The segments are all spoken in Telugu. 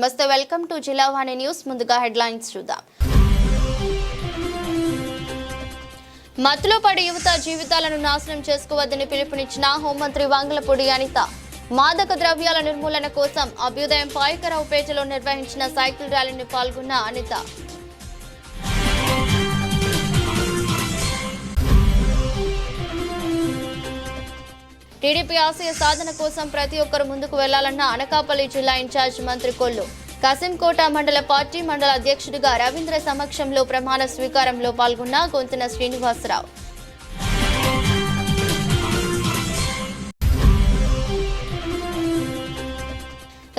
నమస్తే, వెల్కమ్ టు జిల్లావాణి న్యూస్. ముందుగా హెడ్లైన్స్ చూద్దాం. మత్తులో పడి యువత జీవితాలను నాశనం చేసుకోవద్దని పిలుపునిచ్చిన హోంమంత్రి వంగలపూడి అనిత. మాదక ద్రవ్యాల నిర్మూలన కోసం అభ్యుదయం పాయకరావుపేటలో నిర్వహించిన సైకిల్ ర్యాలీని పాల్గొన్న అనిత. టీడీపీ ఆశయ సాధన కోసం ప్రతి ఒక్కరు ముందుకు వెళ్లాలన్న అనకాపల్లి జిల్లా ఇన్ఛార్జ్ మంత్రి కొల్లు. కసింకోట మండల పార్టీ మండల అధ్యక్షుడిగా రవీంద్ర సమక్షంలో ప్రమాణ స్వీకారంలో పాల్గొన్న గొంతున శ్రీనివాసరావు.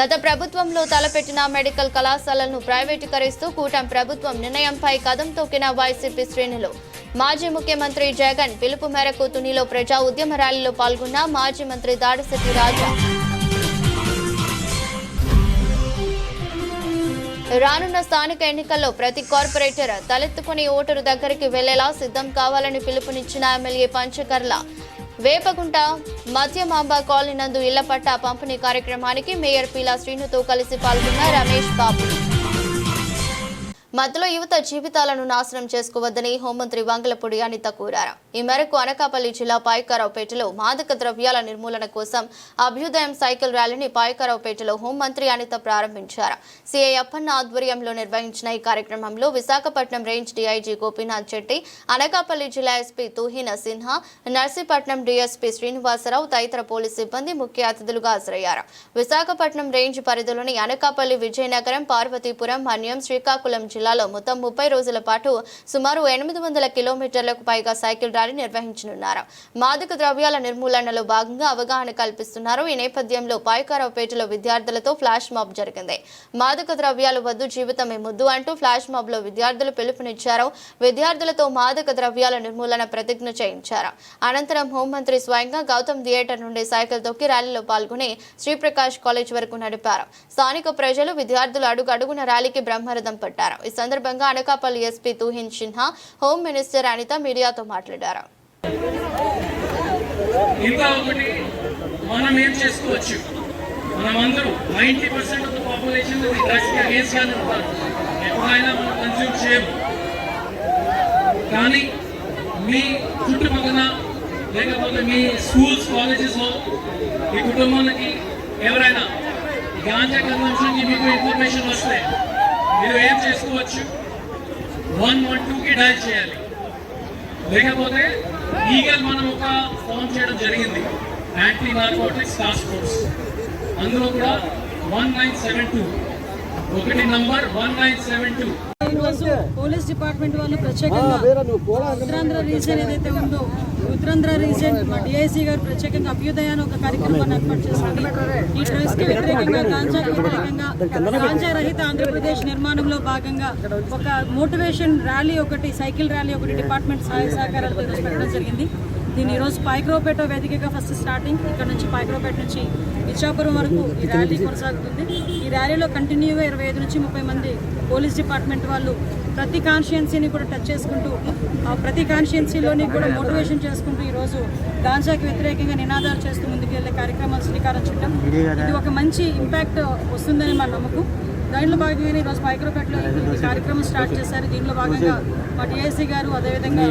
గత ప్రభుత్వంలో తలపెట్టిన మెడికల్ కళాశాలలను ప్రైవేటీకరిస్తూ కూటమి ప్రభుత్వం నిర్ణయంపై కదం తొక్కిన వైసీపీ శ్రేణులు. మాజీ ముఖ్యమంత్రి జగన్ పిలుపు మేరకు తునిలో ప్రజా ఉద్యమ ర్యాలీలో పాల్గొన్న మాజీ మంత్రి దాడిశెట్టి రాజా. రానున్న స్థానిక ఎన్నికల్లో ప్రతి కార్పొరేటర్ తలెత్తుకుని ఓటరు దగ్గరికి వెళ్లేలా సిద్ధం కావాలని పిలుపునిచ్చిన ఎమ్మెల్యే పంచకర్ల. వేపగుంట మధ్యమాంబ కాలనీ నందు ఇళ్ల పట్టా పంపిణీ కార్యక్రమానికి మేయర్ పీలా శ్రీనుతో కలిసి పాల్గొన్న రమేష్ బాబు. మధ్యలో యువత జీవితాలను నాశనం చేసుకోవద్దని హోంమంత్రి వంగలపూడి అనిత కోరారు. ఈ మేరకు అనకాపల్లి జిల్లా పాయకరావుపేటలో మాదక ద్రవ్యాల నిర్మూలన కోసం అభ్యుదయం సైకిల్ ర్యాలీని పాయకరావుపేటలో హోంమంత్రి అనిత ప్రారంభించారు. సిఐ అప్పన్న ఆధ్వర్యంలో నిర్వహించిన ఈ కార్యక్రమంలో విశాఖపట్నం రేంజ్ డీఐజీ గోపీనాథ్ చెట్టి, అనకాపల్లి జిల్లా ఎస్పీ తుహిన సిన్హా, నర్సీపట్నం డీఎస్పీ శ్రీనివాసరావు తదితర పోలీసు సిబ్బంది ముఖ్య అతిథులుగా హాజరయ్యారు. విశాఖపట్నం రేంజ్ పరిధిలోని అనకాపల్లి, విజయనగరం, పార్వతీపురం, మన్యం, శ్రీకాకుళం జిల్లాలో మొత్తం 30 రోజుల పాటు సుమారు 800 కిలోమీటర్లకు పైగా సైకిల్ ర్యాలీ నిర్వహించనున్నారు. మాదక ద్రవ్యాల నిర్మూలనలో భాగంగా అవగాహన కల్పిస్తున్నారు. ఈ నేపథ్యంలో పాయకరావుపేటలో విద్యార్థులతో ఫ్లాష్ మాబ్ జరిగింది. మాదక ద్రవ్యాలు వద్దు, జీవితమే ముద్దు అంటూ ఫ్లాష్ మాబ్ లో విద్యార్థులు పిలుపునిచ్చారు. విద్యార్థులతో మాదక ద్రవ్యాల నిర్మూలన ప్రతిజ్ఞ చేయించారు. అనంతరం హోంమంత్రి స్వయంగా గౌతమ్ థియేటర్ నుండి సైకిల్ తొక్కి ర్యాలీలో పాల్గొని శ్రీప్రకాష్ కాలేజ్ వరకు నడిపారు. స్థానిక ప్రజలు, విద్యార్థులు అడుగడుగున ర్యాలీకి బ్రహ్మరథం పట్టారు. ఈ సందర్భంగా Anakapalli SP Tuhin Sinha, home minister Anitha మీడియాతో మాట్లాడారు. మనం ఏం చేసుకోవచ్చు? మనమందరూ 90% ఆఫ్ ద పాపులేషన్ డ్రగ్స్ కి అగేన్స్ట్ గానే ఉంటారు. ఎప్పుడైనా మనం కన్స్యూమ్ చేయము. కానీ మీ చుట్టుపక్కల లేకపోతే మీ స్కూల్స్, కాలేజెస్ లో మీ కుటుంబానికి ఎవరైనా గాంజా కన్సంప్షన్ కి మీకు ఇన్ఫర్మేషన్ వస్తే మీరు ఏం చేసుకోవచ్చు? 112కి డయల్ చేయాలి. లేకపోతే ఈగల్ మనం ఒక ఫామ్ చేయడం జరిగింది, యాంటీ నార్కోటిక్స్ టాస్క్ ఫోర్స్. అందులో కూడా 1972 ఒకటి నంబర్ 1972. ఈరోజు పోలీస్ డిపార్ట్మెంట్ వాళ్ళు ప్రత్యేకంగా ఉత్తరాంధ్ర రీజియన్ ఏదైతే ఉందో ఉత్తరాంధ్ర రీజియన్ మా డిఐసీ గారు ప్రత్యేకంగా అభ్యుదయాన్ని ఒక కార్యక్రమాన్ని ఏర్పాటు చేస్తుంది. ఈ డ్రగ్స్ కి వ్యతిరేకంగా, గాంజాకి వ్యతిరేకంగా, గాంజా రహిత ఆంధ్రప్రదేశ్ నిర్మాణంలో భాగంగా ఒక మోటివేషన్ ర్యాలీ ఒకటి, సైకిల్ ర్యాలీ ఒకటి డిపార్ట్మెంట్ సహాయ సహకారాలతో పెట్టడం జరిగింది. దీన్ని ఈరోజు పాయకరావుపేట వేదికగా ఫస్ట్ స్టార్టింగ్, ఇక్కడ నుంచి పాయకరావుపేట నుంచి ఇచ్చాపురం వరకు ఈ ర్యాలీ కొనసాగుతుంది. ఈ ర్యాలీలో కంటిన్యూగా 25 నుంచి 30 మంది పోలీస్ డిపార్ట్మెంట్ వాళ్ళు ప్రతి కాన్స్టిట్యున్సీని కూడా టచ్ చేసుకుంటూ, ప్రతి కాన్స్టిట్యున్సీలోని కూడా మోటివేషన్ చేసుకుంటూ ఈరోజు గాంజాకి వ్యతిరేకంగా నినాదాలు చేస్తూ ముందుకు వెళ్ళే కార్యక్రమాలు శ్రీకారం చుట్టాం. ఇది ఒక మంచి ఇంపాక్ట్ వస్తుందని మా నమ్మకం. దాంట్లో భాగంగానే ఈరోజు పాయకరావుపేటలో ఈ కార్యక్రమం స్టార్ట్ చేశారు. దీనిలో భాగంగా మా డిఐసీ గారు, అదేవిధంగా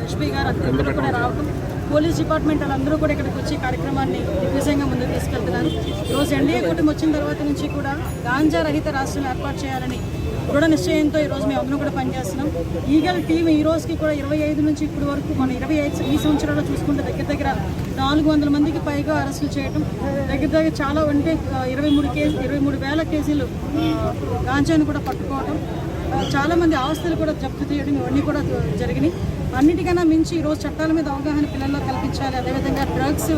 ఎస్పీ గారు అందరూ కూడా రావడం, పోలీస్ డిపార్ట్మెంట్ వాళ్ళందరూ కూడా ఇక్కడికి వచ్చి కార్యక్రమాన్ని దిగ్విజయంగా ముందుకు తీసుకెళ్తున్నారు. ఈరోజు ఎన్డీఏ కూటమి వచ్చిన తర్వాత నుంచి కూడా గాంజా రహిత రాష్ట్రం ఏర్పాటు చేయాలని దృఢ నిశ్చయంతో ఈరోజు మేము అందరం కూడా పనిచేస్తున్నాం. ఈగల్ టీం ఈ రోజుకి కూడా 25 నుంచి ఇప్పటి వరకు మన 25 ఈ సంవత్సరాల్లో చూసుకుంటే దగ్గర 400 మందికి పైగా అరెస్టులు చేయడం, దగ్గర చాలా అంటే 23,000 కేజీలు గాంజాను కూడా పట్టుకోవడం, చాలామంది ఆస్తులు కూడా జప్తు చేయడం, ఇవన్నీ కూడా జరిగినాయి. అన్నిటికన్నా మించి ఈరోజు చట్టాల మీద అవగాహన పిల్లల్లో కల్పించాలి, అదేవిధంగా డ్రగ్స్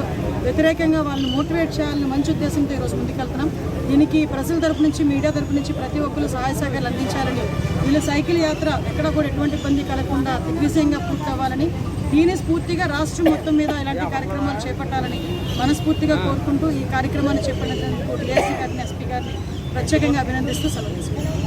వ్యతిరేకంగా వాళ్ళని మోటివేట్ చేయాలని మంచి ఉద్దేశంతో ఈరోజు ముందుకెళ్తున్నాం. దీనికి ప్రజల తరపు నుంచి, మీడియా తరపు నుంచి ప్రతి ఒక్కరు సహాయ సహకారాలు అందించాలని, వీళ్ళ సైకిల్ యాత్ర ఎక్కడ కూడా ఎటువంటి ఇబ్బంది కలగకుండా దిగ్విజయంగా పూర్తి అవ్వాలని, దీని స్ఫూర్తిగా రాష్ట్రం మొత్తం మీద ఇలాంటి కార్యక్రమాలు చేపట్టాలని మనస్ఫూర్తిగా కోరుకుంటూ ఈ కార్యక్రమాన్ని చేపట్టినందుకు డిఐసీ గారిని, ఎస్పీ గారిని ప్రత్యేకంగా అభినందిస్తూ సెలవు తీసుకుంటాం.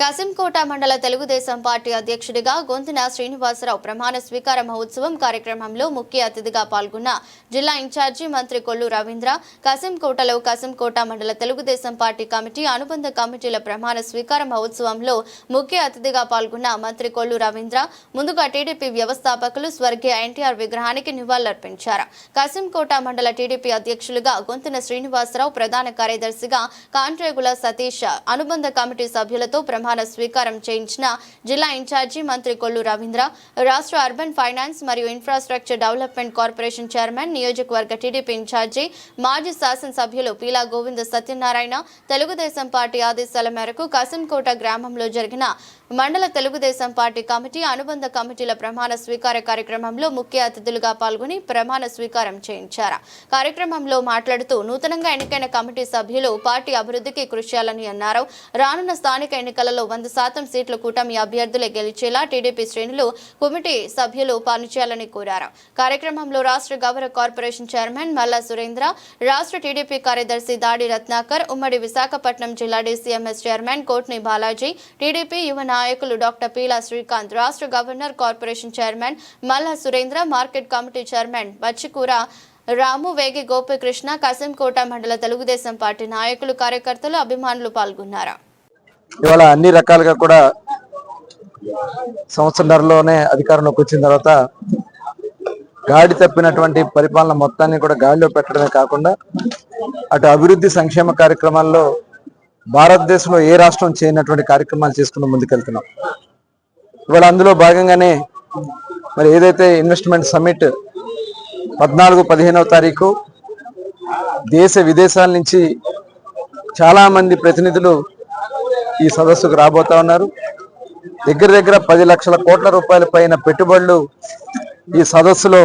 కాసింకోట మండల తెలుగుదేశం పార్టీ అధ్యక్షుడిగా గొంతున శ్రీనివాసరావు ప్రమాణ స్వీకార మహోత్సవం కార్యక్రమంలో ముఖ్య అతిథిగా పాల్గొన్న జిల్లా ఇన్ఛార్జి మంత్రి కొల్లు రవీంద్ర, కాసింకోటలో కాసింకోట మండల తెలుగుదేశం పార్టీ కమిటీ అనుబంధ కమిటీల ప్రమాణ స్వీకార మహోత్సవంలో ముఖ్య అతిథిగా పాల్గొన్న మంత్రి కొల్లు రవీంద్ర ముందుగా టీడీపీ వ్యవస్థాపకులు స్వర్గీయ ఎన్టీఆర్ విగ్రహానికి నివాళులర్పించారు. కాసింకోట మండల టీడీపీ అధ్యక్షులుగా గొంతున శ్రీనివాసరావు, ప్రధాన కార్యదర్శిగా కాంట్రేగుల సతీష్, అనుబంధ కమిటీ సభ్యులతో ప్రమాణ స్వీకారం చేయించిన జిల్లా ఇన్ఛార్జి మంత్రి కొల్లు రవీంద్ర, రాష్ట్ర అర్బన్ ఫైనాన్స్ మరియు ఇన్ఫ్రాస్ట్రక్చర్ డెవలప్మెంట్ కార్పొరేషన్ చైర్మన్, నియోజకవర్గ టీడీపీ ఇన్ఛార్జి మాజీ శాసనసభ్యులు పీలా గోవింద సత్యనారాయణ తెలుగుదేశం పార్టీ ఆదేశాల మేరకు కాసింకోట గ్రామంలో జరిగిన మండల తెలుగుదేశం పార్టీ కమిటీ అనుబంధ కమిటీల ప్రమాణ స్వీకార కార్యక్రమంలో ముఖ్య అతిథులుగా పాల్గొని ప్రమాణ స్వీకారం చేయించారు. కార్యక్రమంలో మాట్లాడుతూ నూతనంగా ఎన్నికైన కమిటీ సభ్యులు పార్టీ అభివృద్ధికి కృషి చేయాలని అన్నారు. రానున్న స్థానిక ఎన్నికలలో 100% సీట్లు కూటమి అభ్యర్థులే గెలిచేలా టీడీపీ శ్రేణులు కమిటీ సభ్యులు పనిచేయాలని కోరారు. కార్యక్రమంలో రాష్ట్ర గౌరవ కార్పొరేషన్ చైర్మన్ మల్లా సురేంద్ర, రాష్ట్ర టీడీపీ కార్యదర్శి దాడి రత్నాకర్, ఉమ్మడి విశాఖపట్నం జిల్లా డీసీఎంఎస్ చైర్మన్ కోట్ని బాలాజీ, టీడీపీ యువ నాయకులు డాక్టర్ పీలా శ్రీకాంత్, రాష్ట్ర గవర్నర్ కార్పొరేషన్ చైర్మన్ మల్లా సురేంద్ర, మార్కెట్ కమిటీ చైర్మన్ బచ్చికూర రాము, వేగి గోపికృష్ణ, కాసింకోట మండల తెలుగుదేశం పార్టీ నాయకులు, కార్యకర్తలు, అభిమానులు పాల్గొన్నారు. ఇవాళ అన్ని రకాలుగా కూడా సంవత్సరంలోనే అధికారంలోకి వచ్చిన తర్వాత గాడి తప్పినటువంటి పరిపాలన మొత్తాన్ని కూడా గాడిలో పెట్టడమే కాకుండా అటు అభివృద్ధి సంక్షేమ కార్యక్రమాల్లో భారతదేశంలో ఏ రాష్ట్రం చేయనటువంటి కార్యక్రమాలు చేసుకుని ముందుకెళ్తున్నాం. ఇవాళ అందులో భాగంగానే మరి ఏదైతే ఇన్వెస్ట్మెంట్ సమ్మిట్ 14-15వ తారీఖు దేశ విదేశాల నుంచి చాలా మంది ప్రతినిధులు ఈ సదస్సుకు రాబోతా ఉన్నారు. దగ్గర 10 లక్షల కోట్ల రూపాయల పైన పెట్టుబడులు ఈ సదస్సులో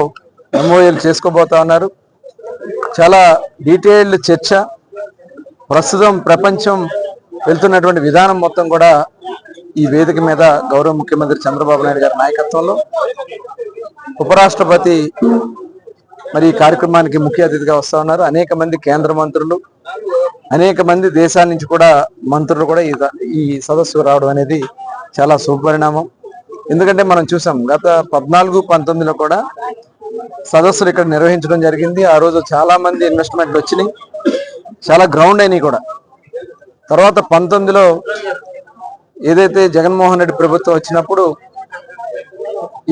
ఎంఓఏలు చేసుకోబోతా ఉన్నారు. చాలా డీటెయిల్డ్ చర్చ, ప్రస్తుతం ప్రపంచం వెళ్తున్నటువంటి విధానం మొత్తం కూడా ఈ వేదిక మీద గౌరవ ముఖ్యమంత్రి చంద్రబాబు నాయుడు గారి నాయకత్వంలో ఉపరాష్ట్రపతి మరి ఈ కార్యక్రమానికి ముఖ్య అతిథిగా వస్తా ఉన్నారు. అనేక మంది కేంద్ర మంత్రులు, అనేక మంది దేశాల నుంచి కూడా మంత్రులు కూడా ఈ సదస్సుకు రావడం అనేది చాలా శుభపరిణామం. ఎందుకంటే మనం చూసాం గత 14-19లో కూడా సదస్సులు ఇక్కడ నిర్వహించడం జరిగింది. ఆ రోజు చాలా మంది ఇన్వెస్ట్మెంట్లు వచ్చినాయి, చాలా గ్రౌండ్ అయినాయి కూడా. తర్వాత 19లో ఏదైతే జగన్మోహన్ రెడ్డి ప్రభుత్వం వచ్చినప్పుడు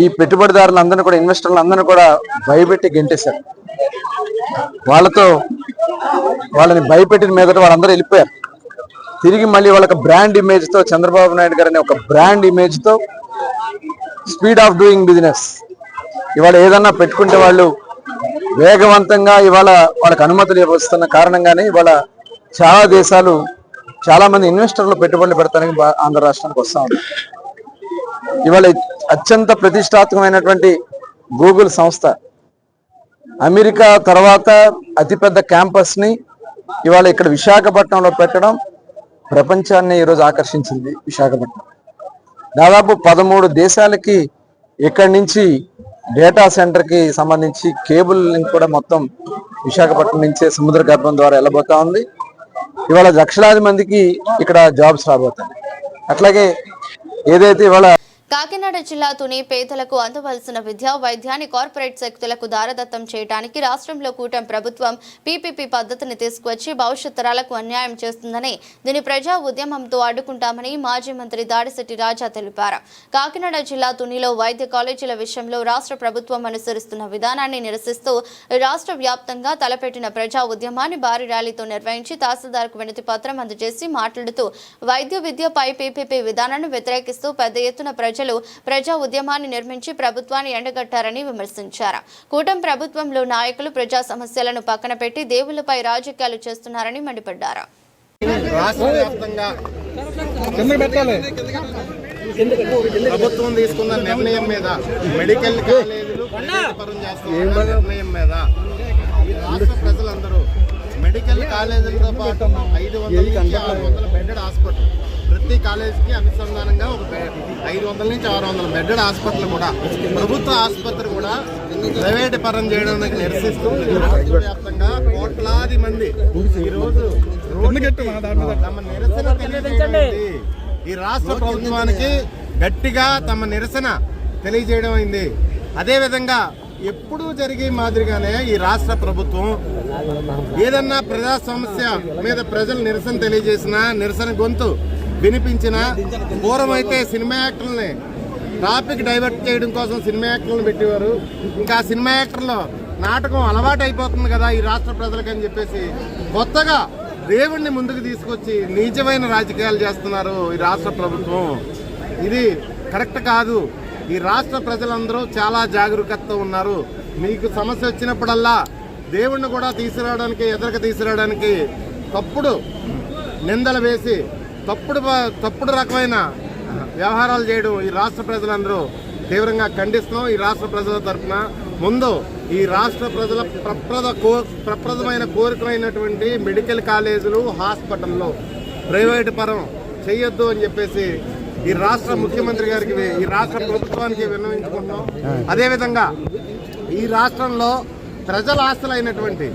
ఈ పెట్టుబడిదారులందరినీ కూడా, ఇన్వెస్టర్లందరినీ కూడా భయపెట్టి గెంటేశారు. వాళ్ళని భయపెట్టిన మీద వాళ్ళందరూ వెళ్ళిపోయారు. తిరిగి మళ్ళీ వాళ్ళకి బ్రాండ్ ఇమేజ్ తో, చంద్రబాబు నాయుడు గారు అనే ఒక బ్రాండ్ ఇమేజ్ తో స్పీడ్ ఆఫ్ డూయింగ్ బిజినెస్ ఇవాళ ఏదన్నా పెట్టుకుంటే వాళ్ళు వేగవంతంగా ఇవాళ వాళ్ళకి అనుమతులు ఇవ్వస్తున్న కారణంగానే ఇవాళ చాలా దేశాలు, చాలా మంది ఇన్వెస్టర్లు పెట్టుబడులు పెడతానికి ఆంధ్ర రాష్ట్రానికి వస్తా ఉన్నారు. ఇవాళ అత్యంత ప్రతిష్టాత్మకమైనటువంటి గూగుల్ సంస్థ అమెరికా తర్వాత అతిపెద్ద క్యాంపస్ ని ఇవాళ ఇక్కడ విశాఖపట్నంలో పెట్టడం ప్రపంచాన్ని ఈరోజు ఆకర్షించింది. విశాఖపట్నం దాదాపు 13 దేశాలకి ఇక్కడి నుంచి డేటా సెంటర్ కి సంబంధించి కేబుల్ లింక్ కూడా మొత్తం విశాఖపట్నం నుంచే సముద్ర గర్భం ద్వారా వెళ్ళబోతా ఉంది. ఇవాళ లక్షలాది మందికి ఇక్కడ జాబ్స్ రాబోతాయి. అట్లాగే ఏదైతే ఇవాళ కాకినాడ జిల్లా తుని పేదలకు అందవలసిన విద్య, వైద్యాన్ని కార్పొరేట్ శక్తులకు దారదత్తం చేయడానికి రాష్ట్రంలో కూటమి ప్రభుత్వం పీపీపీ పద్ధతిని తీసుకువచ్చి భవిష్యత్ తరాలకు అన్యాయం చేస్తుందని, దీని ప్రజా ఉద్యమంతో అడ్డుకుంటామని మాజీ మంత్రి దాడిశెట్టి రాజా తెలిపారు. కాకినాడ జిల్లా తునిలో వైద్య కాలేజీల విషయంలో రాష్ట్ర ప్రభుత్వం అనుసరిస్తున్న విధానాన్ని నిరసిస్తూ రాష్ట్ర వ్యాప్తంగా తలపెట్టిన ప్రజా ఉద్యమాన్ని భారీ ర్యాలీతో నిర్వహించి తహసీల్దార్కు వినతి పత్రం అందజేసి మాట్లాడుతూ వైద్య విద్యపై పీపీపీ విధానాన్ని వ్యతిరేకిస్తూ పెద్ద ఎత్తున ప్రజా ఉద్యమాన్ని నిర్మించి ప్రభుత్వాన్ని ఎండగట్టారని విమర్శించారు. కూటమి ప్రభుత్వంలో నాయకులు ప్రజా సమస్యలను పక్కన పెట్టి దేవుళ్లపై రాజకీయాలు చేస్తున్నారని మండిపడ్డారు. ప్రభుత్వం తీసుకున్న నిర్ణయం మీద, మెడికల్ కాలేజీలు నిర్ణయం మీద రాష్ట్ర ప్రజలందరూ మెడికల్ కాలేజీలతో పాటు 500-600 బెడ్డెడ్ హాస్పిటల్, ప్రతి కాలేజీకి అనుసంధానంగా ఒక 500-600 బెడ్డెడ్ హాస్పిటల్ కూడా, ప్రభుత్వ ఆసుపత్రి కూడా ప్రైవేట్ పరం చేయడానికి నిరసిస్తూ రాష్ట్ర వ్యాప్తంగా కోట్లాది మంది ఈరోజు తమ నిరసన తెలియజేయండి. ఈ రాష్ట్ర ప్రభుత్వానికి గట్టిగా తమ నిరసన తెలియజేయడం అయింది. అదేవిధంగా ఎప్పుడూ జరిగే మాదిరిగానే ఈ రాష్ట్ర ప్రభుత్వం ఏదన్నా ప్రజా సమస్య మీద ప్రజలు నిరసన తెలియజేసినా, నిరసన గొంతు వినిపించినా, పూర్వమైతే సినిమా యాక్టర్లని టాపిక్ డైవర్ట్ చేయడం కోసం సినిమా యాక్టర్లను పెట్టేవారు. ఇంకా సినిమా యాక్టర్లో నాటకం అలవాటు అయిపోతుంది కదా ఈ రాష్ట్ర ప్రజలకు అని చెప్పేసి కొత్తగా దేవుణ్ణి ముందుకు తీసుకొచ్చి నీచమైన రాజకీయాలు చేస్తున్నారు ఈ రాష్ట్ర ప్రభుత్వం. ఇది కరెక్ట్ కాదు. ఈ రాష్ట్ర ప్రజలందరూ చాలా జాగరూకతతో ఉన్నారు. మీకు సమస్య వచ్చినప్పుడల్లా దేవుణ్ణి కూడా ఎదురుకు తీసుకురావడానికి తప్పుడు నిందలు వేసి తప్పుడు రకమైన వ్యవహారాలు చేయడం ఈ రాష్ట్ర ప్రజలందరూ తీవ్రంగా ఖండిస్తున్నాం. ఈ రాష్ట్ర ప్రజల తరఫున ముందు ఈ రాష్ట్ర ప్రజల ప్రప్రదమైన కోరికలైనటువంటి మెడికల్ కాలేజీలు, హాస్పిటల్లో ప్రైవేటు పరం చేయొద్దు అని చెప్పేసి ఈ రాష్ట్ర ముఖ్యమంత్రి గారికి, ఈ రాష్ట్ర ప్రభుత్వానికి విన్నవించుకుంటున్నాం. అదేవిధంగా ఈ రాష్ట్రంలో ప్రజల ఆస్తులైనటువంటి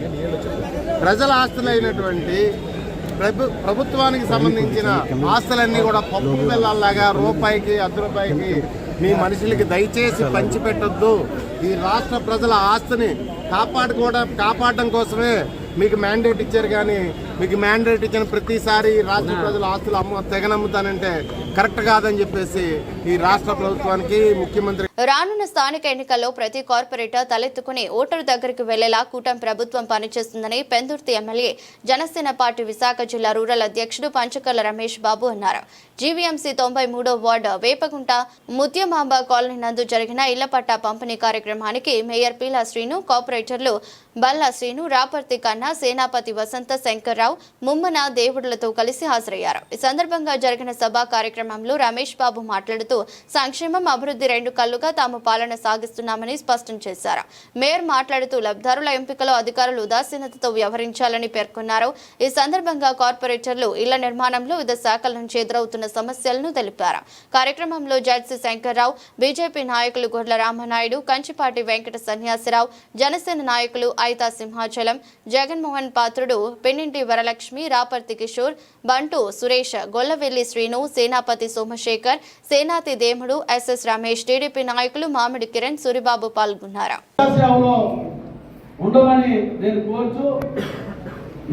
ప్రభుత్వానికి సంబంధించిన ఆస్తులన్నీ కూడా పప్పు బెల్లాల్లాగా రూపాయికి, ₹1 మీ మనుషులకి దయచేసి పంచిపెట్టొద్దు. ఈ రాష్ట్ర ప్రజల ఆస్తిని కాపాడడం కోసమే మీకు మ్యాండేట్ ఇచ్చారు. కానీ మీకు మ్యాండేట్ ఇచ్చిన ప్రతిసారి రాష్ట్ర ప్రజల ఆస్తులు తెగనమ్ముతానంటే కరెక్ట్ కాదని చెప్పేసి ఈ రాష్ట్ర ప్రభుత్వానికి ముఖ్యమంత్రి. రానున్న స్థానిక ఎన్నికల్లో ప్రతి కార్పొరేటర్ తలెత్తుకుని ఓటరు దగ్గరికి వెళ్లేలా కూటమి ప్రభుత్వం పనిచేస్తుందని పెందుర్తి ఎమ్మెల్యే జనసేన పార్టీ విశాఖ జిల్లా రూరల్ అధ్యక్షుడు పంచకర్ల రమేష్ బాబు అన్నారు. జీవీఎంసీ 93వ వార్డు వేపగుంట ముత్యమాంబ కాలనీ నందు జరిగిన ఇళ్ల పట్టా పంపిణీ కార్యక్రమానికి మేయర్ పీలా శ్రీను, కార్పొరేటర్లు బల్లా శ్రీను, రాపర్తి కన్నా, సేనాపతి వసంత శంకర్రావు, ముమ్మన దేవుడులతో కలిసి హాజరయ్యారు. ఈ సందర్భంగా జరిగిన సభా కార్యక్రమంలో రమేష్ బాబు మాట్లాడుతూ సంక్షేమం, అభివృద్ధి రెండు కళ్లుగా తాము పాలన సాగిస్తున్నామని స్పష్టం చేశారు. మేయర్ మాట్లాడుతూ లబ్ధిదారుల ఎంపికలో అధికారులు ఉదాసీనతతో వ్యవహరించాలని పేర్కొన్నారు. ఈ సందర్భంగా కార్పొరేటర్లు ఇళ్ల నిర్మాణంలో వివిధ శాఖల నుంచి ఎదురవుతున్న సమస్యలను తెలిపారు. కార్యక్రమంలో జడ్సీ శంకర్రావు, బీజేపీ నాయకులు గొడ్ల రామనాయుడు, కంచిపాటి వెంకట సన్యాసిరావు, జనసేన నాయకులు ఐతా సింహాచలం, జగన్మోహన్ పాత్రుడు, పెన్నింటి వరలక్ష్మి, రాపర్తి కిషోర్, బంటు సురేష్, గొల్లవెల్లి శ్రీను, సేనాపతి సోమశేఖర్, సేనాతి దేముడు, ఎస్ఎస్ రమేష్, టీడీపీ నాయకులు మామిడి కిరణ్, సూరిబాబు పాల్గొన్నారు.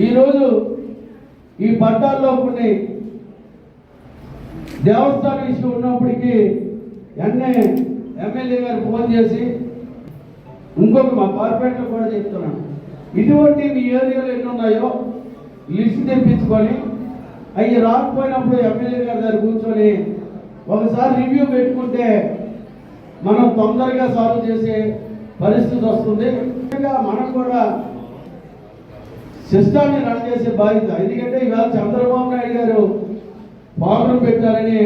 ఈరోజు ఈ పట్టాల్లో కొన్ని దేవస్థాన విషయం ఉన్నప్పటికీ ఎమ్మెల్యే గారు ఫోన్ చేసి ఇంకొక మా కార్పొరేటర్ కూడా చెప్తున్నాను, ఇటువంటి మీ ఏరియాలో ఎన్ని ఉన్నాయో లిస్ట్ తెప్పించుకొని అవి రాకపోయినప్పుడు ఎమ్మెల్యే గారి దగ్గర కూర్చొని ఒకసారి రివ్యూ పెట్టుకుంటే మనం తొందరగా సాల్వ్ చేసే పరిస్థితి వస్తుంది. మనం కూడా సిస్టాన్ని రన్ చేసే బాధ్యత. ఎందుకంటే ఇవాళ చంద్రబాబు నాయుడు గారు ఫార్ములు పెట్టారని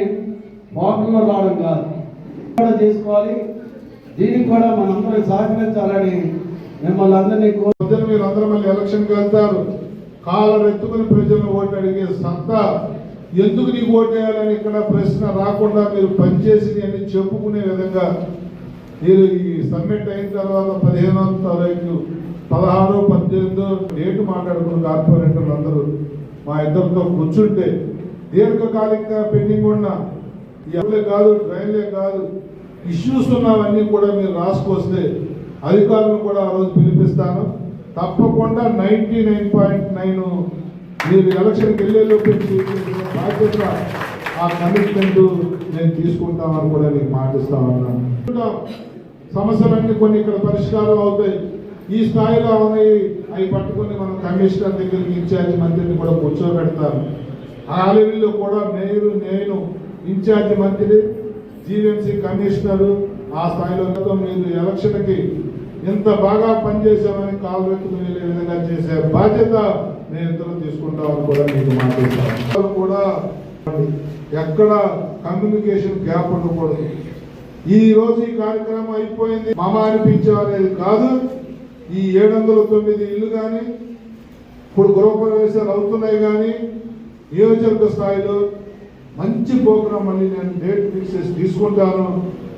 ఫార్ములో రావడం కాదు, కూడా చేసుకోవాలి. దీనికి కూడా మనందరూ సహకరించాలని మిమ్మల్ని అందరినీ మీరు అందరూ మళ్ళీ ఎలక్షన్కి వెళ్తారు. కాలర్ ఎత్తుకుని ప్రజలను ఓటు అడిగే సత్తా, ఎందుకు నీకు ఓటు వేయాలని ఇక్కడ ప్రశ్న రాకుండా మీరు పనిచేసి అని చెప్పుకునే విధంగా మీరు ఈ సబ్మిట్ అయిన తర్వాత 15వ తారీఖు 16, 18 డేట్ మాట్లాడుకున్న కార్పొరేటర్లు అందరూ మా ఇద్దరితో కూర్చుంటే దీర్ఘకాలికంగా పెండింగ్ ఉన్న ఎవరే కాదు, డ్రైన్లే కాదు, ఇష్యూస్ ఉన్నవన్నీ కూడా మీరు రాసుకొస్తే అధికారులను కూడా ఆ రోజు పిలిపిస్తాను. తప్పకుండా 99.9 మీరు ఎలక్షన్కి వెళ్ళేలోపు బాధ్యత, ఆ కమిట్మెంట్ నేను తీసుకుంటామని కూడా మీకు మాటిస్తామన్నాను. సమస్యలన్నీ కొన్ని ఇక్కడ పరిష్కారం అవుతాయి. ఈ స్థాయిలో ఉన్నాయి, అవి పట్టుకొని మనం కమిషనర్ దగ్గరికి ఇన్ఛార్జ్ మంత్రిని కూడా కూర్చోబెడతాను. ఆ లెవెల్లో కూడా నేను ఇన్ఛార్జ్ మంత్రి, జీవీఎంసీ కమిషనరు ఆ స్థాయిలో మీరు ఎలక్షన్కి ఎంత బాగా పనిచేసామని కాలు వెతుకుని వెళ్ళే విధంగా చేసే బాధ్యత నేను ఇద్దరు తీసుకుంటామని కూడా మీకు మాట్లాడతాను. కూడా ఎక్కడ కమ్యూనికేషన్ గ్యాప్ ఉండకూడదు. ఈ రోజు ఈ కార్యక్రమం అయిపోయింది మామ అనిపించేది కాదు. ఈ 709 ఇల్లు కానీ ఇప్పుడు గృహప్రవేశాలు అవుతున్నాయి కానీ నియోజకవర్గ స్థాయిలో మంచి ప్రోగ్రాం మళ్ళీ నేను డేట్ ఫిక్స్ చేసి తీసుకుంటాను.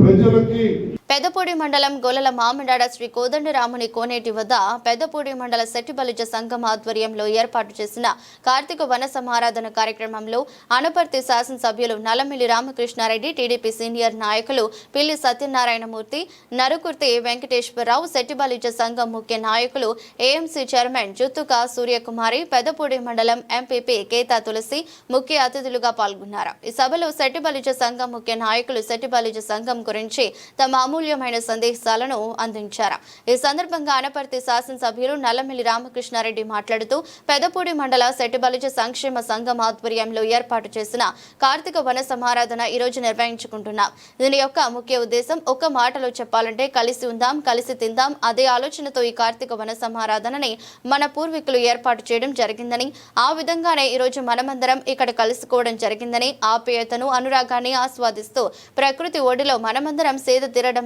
ప్రజలకి పెదపూడి మండలం గొల్లల మామిడాడ శ్రీ కోదండరాముని కోనేటి వద్ద పెదపూడి మండల సెట్టిబలిజ సంఘం ఆధ్వర్యంలో ఏర్పాటు చేసిన కార్తీక వన సమారాధన కార్యక్రమంలో అనపర్తి శాసనసభ్యులు నల్లమిల్లి రామకృష్ణారెడ్డి, టీడీపీ సీనియర్ నాయకులు పిల్లి సత్యనారాయణమూర్తి, నరుకుర్తి వెంకటేశ్వరరావు, సెట్టిబలిజ సంఘం ముఖ్య నాయకులు ఏఎంసీ చైర్మన్ జుత్తుక సూర్యకుమారి, పెదపూడి మండలం ఎంపీపీ కేతా తులసి ముఖ్య అతిథులుగా పాల్గొన్నారు. ఈ సభలో సెట్టిబలిజ సంఘం ముఖ్య నాయకులు సెట్టిబలిజ సంఘం గురించి తమ అమూల్యమైన సందేశాలను అందించారు. ఈ సందర్భంగా అనపర్తి శాసనసభ్యులు నల్లమిల్లి రామకృష్ణారెడ్డి మాట్లాడుతూ పెదపూడి మండల సెట్టిబలిజ సంక్షేమ సంఘం ఆధ్వర్యంలో ఏర్పాటు చేసిన కార్తీక వన సమారాధన ఈ రోజు నిర్వహించుకుంటున్నాం. దీని యొక్క ముఖ్య ఉద్దేశం ఒక్క మాటలో చెప్పాలంటే కలిసి ఉందాం, కలిసి తిందాం. అదే ఆలోచనతో ఈ కార్తీక వన సమారాధనని మన పూర్వీకులు ఏర్పాటు చేయడం జరిగిందని, ఆ విధంగానే ఈ రోజు మనమందరం ఇక్కడ కలుసుకోవడం జరిగిందని, ఆప్యాయతను అనురాగాన్ని ఆస్వాదిస్తూ ప్రకృతి ఒడిలో మనమందరం సేద తీరడమేనని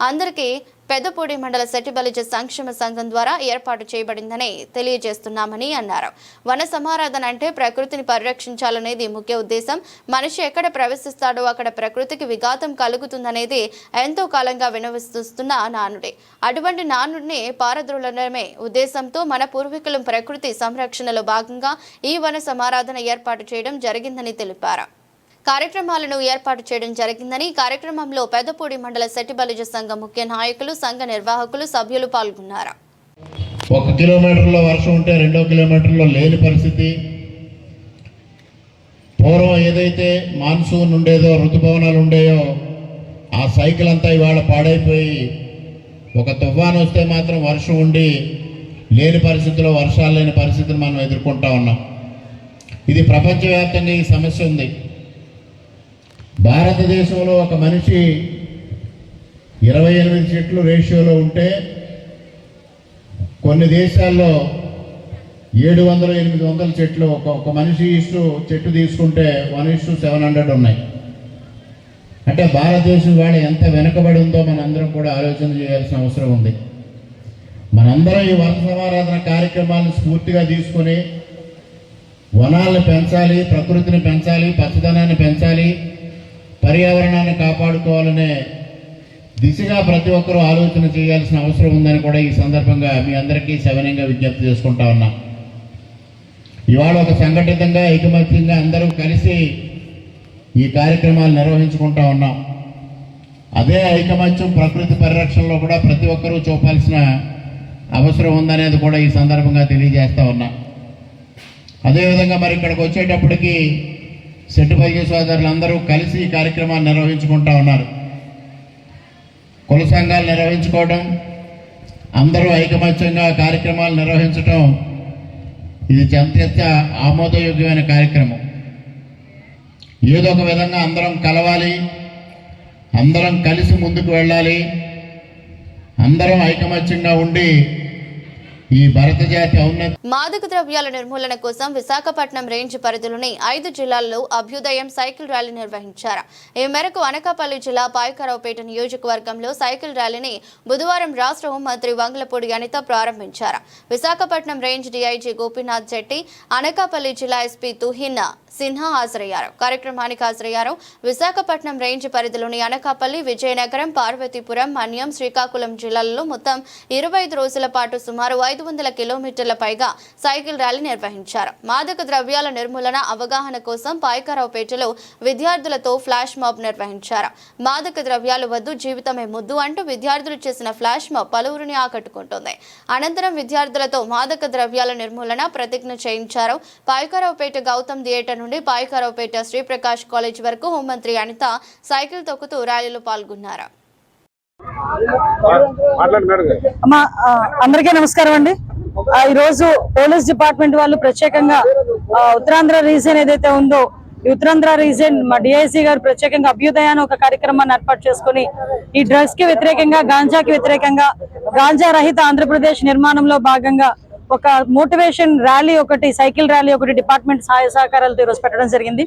అందరికీ పెదపూడి మండల సెట్టిబలిజ సంక్షేమ సంఘం ద్వారా ఏర్పాటు చేయబడిందని తెలియజేస్తున్నామని అన్నారు. వన సమారాధన అంటే ప్రకృతిని పరిరక్షించాలనేది ముఖ్య ఉద్దేశం. మనిషి ఎక్కడ ప్రవేశిస్తాడో అక్కడ ప్రకృతికి విఘాతం కలుగుతుందనేది ఎంతో కాలంగా వినవిస్తున్న నానుడి. అటువంటి నానుడిని పారద్రోలడమే ఉద్దేశంతో మన పూర్వీకులు ప్రకృతి సంరక్షణలో భాగంగా ఈ వన సమారాధన ఏర్పాటు చేయడం జరిగిందని తెలిపారు. కార్యక్రమాలను ఏర్పాటు చేయడం జరిగిందని, కార్యక్రమంలో పెదపూడి మండల సెట్టిబలిజ సంఘం ముఖ్య నాయకులు, సంఘ నిర్వాహకులు, సభ్యులు పాల్గొన్నారు. 1 కిలోమీటర్లో వర్షం ఉంటే 2 కిలోమీటర్లో లేని పరిస్థితి. పూర్వం ఏదైతే మాన్సూన్ ఉండేదో, ఋతుపవనాలు ఉండేయో, ఆ సైకిల్ అంతా ఇవాళ పాడైపోయి ఒక తుఫాను వస్తే మాత్రం వర్షం ఉండి లేని పరిస్థితిలో వర్షాలు లేని పరిస్థితిని మనం ఎదుర్కొంటా ఉన్నాం. ఇది ప్రపంచవ్యాప్తంగా ఈ సమస్య ఉంది. భారతదేశంలో ఒక మనిషి 28 చెట్లు రేషియోలో ఉంటే కొన్ని దేశాల్లో 700-800 చెట్లు ఒక మనిషి చెట్టు తీసుకుంటే 1:700 ఉన్నాయి. అంటే భారతదేశం వాడు ఎంత వెనుకబడి ఉందో మనందరం కూడా ఆలోచన చేయాల్సిన అవసరం ఉంది. మనందరం ఈ వన సమారాధన కార్యక్రమాలను స్ఫూర్తిగా తీసుకొని వనాలను పెంచాలి, ప్రకృతిని పెంచాలి, పచ్చదనాన్ని పెంచాలి, పర్యావరణాన్ని కాపాడుకోవాలనే దిశగా ప్రతి ఒక్కరూ ఆలోచన చేయాల్సిన అవసరం ఉందని కూడా ఈ సందర్భంగా మీ అందరికీ సవినయంగా విజ్ఞప్తి చేసుకుంటా ఉన్నా. ఇవాళ ఒక సంఘటితంగా ఐకమత్యంగా అందరూ కలిసి ఈ కార్యక్రమాలు నిర్వహించుకుంటా ఉన్నాం. అదే ఐకమత్యం ప్రకృతి పరిరక్షణలో కూడా ప్రతి ఒక్కరూ చూపాల్సిన అవసరం ఉందనేది కూడా ఈ సందర్భంగా తెలియజేస్తా ఉన్నా. అదేవిధంగా మరి ఇక్కడికి వచ్చేటప్పటికి సెట్టిబలిజ సోదరులు అందరూ కలిసి ఈ కార్యక్రమాన్ని నిర్వహించుకుంటా ఉన్నారు. కుల సంఘాలు నిర్వహించుకోవడం, అందరూ ఐకమత్యంగా కార్యక్రమాలు నిర్వహించడం, ఇది అత్యంత ఆమోదయోగ్యమైన కార్యక్రమం. ఏదో ఒక విధంగా అందరం కలవాలి, అందరం కలిసి ముందుకు వెళ్ళాలి, అందరం ఐకమత్యంగా ఉండి ఈ భారత జాతి ఔన్నత్యం. మాదక ద్రవ్యాల నిర్మూలన కోసం విశాఖపట్నం రేంజ్ పరిధిలోని 5 జిల్లాల్లో అభ్యుదయం సైకిల్ ర్యాలీ నిర్వహించారు. ఈ మేరకు అనకాపల్లి జిల్లా పాయకరావుపేట నియోజకవర్గంలో సైకిల్ ర్యాలీని బుధవారం రాష్ట్ర హోంమంత్రి వంగలపూడి అనిత ప్రారంభించారు. విశాఖపట్నం రేంజ్ డీఐజీ గోపీనాథ్ జెట్టి, అనకాపల్లి జిల్లా ఎస్పీ తుహిన్ సిన్హా హాజరయ్యారు. కార్యక్రమానికి హాజరయ్యారు. విశాఖపట్నం రేంజ్ పరిధిలోని అనకాపల్లి, విజయనగరం, పార్వతీపురం, మన్యం, శ్రీకాకుళం జిల్లాలలో మొత్తం 25 రోజుల పాటు సుమారు 500 కిలోమీటర్ల పైగా సైకిల్ ర్యాలీ నిర్వహించారు. మాదక ద్రవ్యాల నిర్మూలన అవగాహన కోసం పాయకరావుపేటలో విద్యార్థులతో ఫ్లాష్ మాబ్ నిర్వహించారు. మాదక ద్రవ్యాలు వద్దు, జీవితమే ముద్దు అంటూ విద్యార్థులు చేసిన ఫ్లాష్ మాబ్ పలువురిని ఆకట్టుకుంటుంది. అనంతరం విద్యార్థులతో మాదక ద్రవ్యాల నిర్మూలన ప్రతిజ్ఞ చేయించారు. పాయకరావుపేట గౌతమ్ థియేటర్ నుండి పాయకరావుపేట శ్రీప్రకాష్ కాలేజ్ వరకు హోంమంత్రి అనిత సైకిల్ తొక్కుతూ ర్యాలీలో పాల్గొన్నారు. అందరికీ నమస్కారం అండి. ఈరోజు పోలీస్ డిపార్ట్మెంట్ వాళ్ళు ప్రత్యేకంగా ఉత్తరాంధ్ర రీజియన్ ఏదైతే ఉందో ఈ ఉత్తరాంధ్ర రీజియన్ మా డిఐసి గారు ప్రత్యేకంగా అభ్యుదయాన్ని ఒక కార్యక్రమాన్ని ఏర్పాటు చేసుకుని ఈ డ్రగ్స్ కి వ్యతిరేకంగా, గాంజాకి వ్యతిరేకంగా, గాంజా రహిత ఆంధ్రప్రదేశ్ నిర్మాణంలో భాగంగా ఒక మోటివేషన్ ర్యాలీ ఒకటి, సైకిల్ ర్యాలీ ఒకటి డిపార్ట్మెంట్ సహాయ సహకారాలతో ఈరోజు పెట్టడం జరిగింది.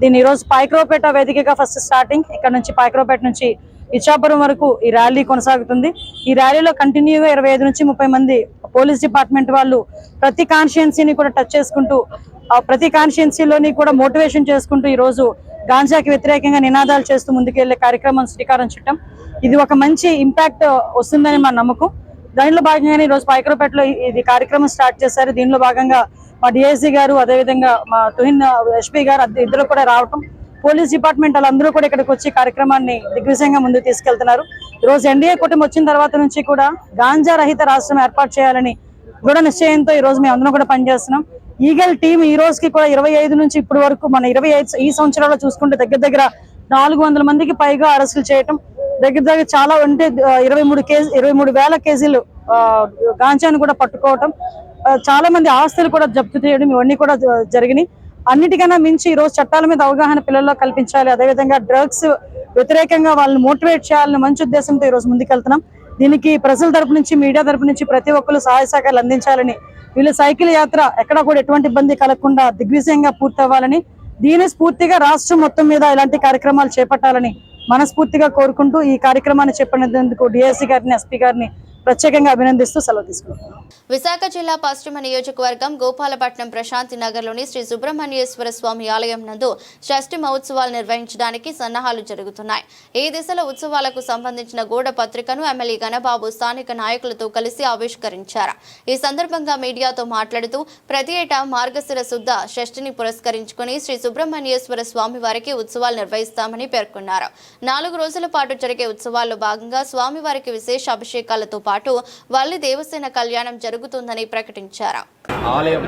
దీన్ని ఈరోజు పాయకరావుపేట వేదికగా ఫస్ట్ స్టార్టింగ్, ఇక్కడ నుంచి పాయకరావుపేట నుంచి ఇచ్చాపురం వరకు ఈ ర్యాలీ కొనసాగుతుంది. ఈ ర్యాలీలో కంటిన్యూగా 25 నుంచి 30 మంది పోలీస్ డిపార్ట్మెంట్ వాళ్ళు ప్రతి కాన్స్టిట్యుయెన్సీని కూడా టచ్ చేసుకుంటూ, ప్రతి కాన్స్టిట్యుయెన్సీలోని కూడా మోటివేషన్ చేసుకుంటూ ఈరోజు గాంజాకి వ్యతిరేకంగా నినాదాలు చేస్తూ ముందుకెళ్లే కార్యక్రమం శ్రీకారం చుట్టాం. ఇది ఒక మంచి ఇంపాక్ట్ వస్తుందని మా నమ్మకం. దానిలో భాగంగానే ఈరోజు పాయకరావుపేటలో ఇది కార్యక్రమం స్టార్ట్ చేశారు. దీనిలో భాగంగా మా డిఐసీ గారు, అదేవిధంగా మా తుహిన్ ఎస్పీ గారు ఇద్దరు కూడా రావటం, పోలీస్ డిపార్ట్మెంట్ వాళ్ళందరూ కూడా ఇక్కడికి వచ్చి కార్యక్రమాన్ని దిగ్విజయంగా ముందుకు తీసుకెళ్తున్నారు. ఈరోజు ఎన్డీఏ కూటమి వచ్చిన తర్వాత నుంచి కూడా గాంజా రహిత రాష్ట్రం ఏర్పాటు చేయాలని దృఢ నిశ్చయంతో ఈ రోజు మేము అందరం కూడా పనిచేస్తున్నాం. ఈగల్ టీం ఈ రోజుకి కూడా 25 నుంచి ఇప్పటి వరకు మన 25 ఈ సంవత్సరాల్లో చూసుకుంటే దగ్గర 400 మందికి పైగా అరెస్టులు చేయటం, దగ్గర చాలా అంటే 23,000 కేజీలు గాంజాను కూడా పట్టుకోవటం, చాలా మంది ఆస్తులు కూడా జప్తు చేయడం, ఇవన్నీ కూడా జరిగినాయి. అన్నిటికన్నా మించి ఈ రోజు చట్టాల మీద అవగాహన పిల్లల్లో కల్పించాలి, అదేవిధంగా డ్రగ్స్ వ్యతిరేకంగా వాళ్ళని మోటివేట్ చేయాలని మంచి ఉద్దేశంతో ఈ రోజు ముందుకెళ్తున్నాం. దీనికి ప్రజల తరపు నుంచి, మీడియా తరపు నుంచి ప్రతి ఒక్కరు సహాయ సహకారాలు అందించాలని, వీళ్ళ సైకిల్ యాత్ర ఎక్కడా కూడా ఎటువంటి ఇబ్బంది కలగకుండా దిగ్విజయంగా పూర్తవ్వాలని, దీని స్ఫూర్తిగా రాష్ట్రం మొత్తం మీద ఇలాంటి కార్యక్రమాలు చేపట్టాలని మనస్ఫూర్తిగా కోరుకుంటూ ఈ కార్యక్రమాన్ని చెప్పినందుకు డిఎస్సీ గారిని, ఎస్పీ గారిని ప్రత్యేకంగా అభినందిస్తూ సెలవు తీసుకుంటున్నాను. విశాఖ జిల్లా పశ్చిమ నియోజకవర్గం గోపాలపట్నం ప్రశాంతి నగర్లోని శ్రీ సుబ్రహ్మణ్యేశ్వర స్వామి ఆలయం నందు షష్ఠి మహోత్సవాలు నిర్వహించడానికి సన్నాహాలు జరుగుతున్నాయి. ఈ దిశలో ఉత్సవాలకు సంబంధించిన గోడ పత్రికను ఎమ్మెల్యే గణబాబు స్థానిక నాయకులతో కలిసి ఆవిష్కరించారు. ఈ సందర్భంగా మీడియాతో మాట్లాడుతూ ప్రతి ఏటా మార్గశిర శుద్ధ షష్ఠిని పురస్కరించుకుని శ్రీ సుబ్రహ్మణ్యేశ్వర స్వామి వారికి ఉత్సవాలు నిర్వహిస్తామని పేర్కొన్నారు. 4 రోజుల పాటు జరిగే ఉత్సవాల్లో భాగంగా స్వామివారికి విశేష అభిషేకాలతో పాటు వల్లి దేవసేన కళ్యాణం జరుగుతుందని ప్రకటించారు. ఆలయం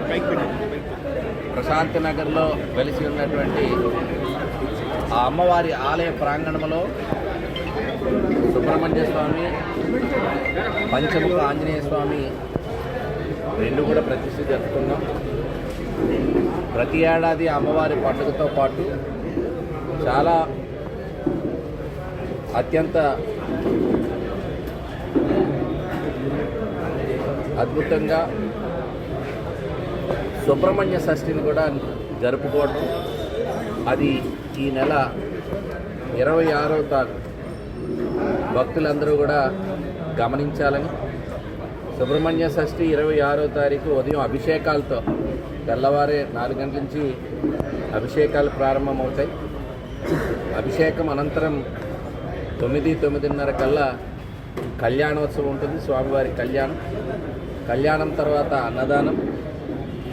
ప్రశాంతి నగర్లో వెలిసి ఉన్నటువంటి ఆ అమ్మవారి ఆలయ ప్రాంగణంలో సుబ్రహ్మణ్య స్వామి, పంచముఖ ఆంజనేయ స్వామి 2 కూడా ప్రతిష్ఠ జరుపుకున్నాం. ప్రతి ఏడాది అమ్మవారి పండుగతో పాటు చాలా అత్యంత అద్భుతంగా సుబ్రహ్మణ్య షష్ఠిని కూడా జరుపుకోవడం, అది ఈ నెల 26వ తారీఖు భక్తులందరూ కూడా గమనించాలని. సుబ్రహ్మణ్య షష్ఠి 26వ తారీఖు ఉదయం అభిషేకాలతో తెల్లవారే 4 గంటల నుంచి అభిషేకాలు ప్రారంభమవుతాయి. అభిషేకం అనంతరం 9-9:30 కల్లా కళ్యాణోత్సవం ఉంటుంది, స్వామివారి కళ్యాణం తర్వాత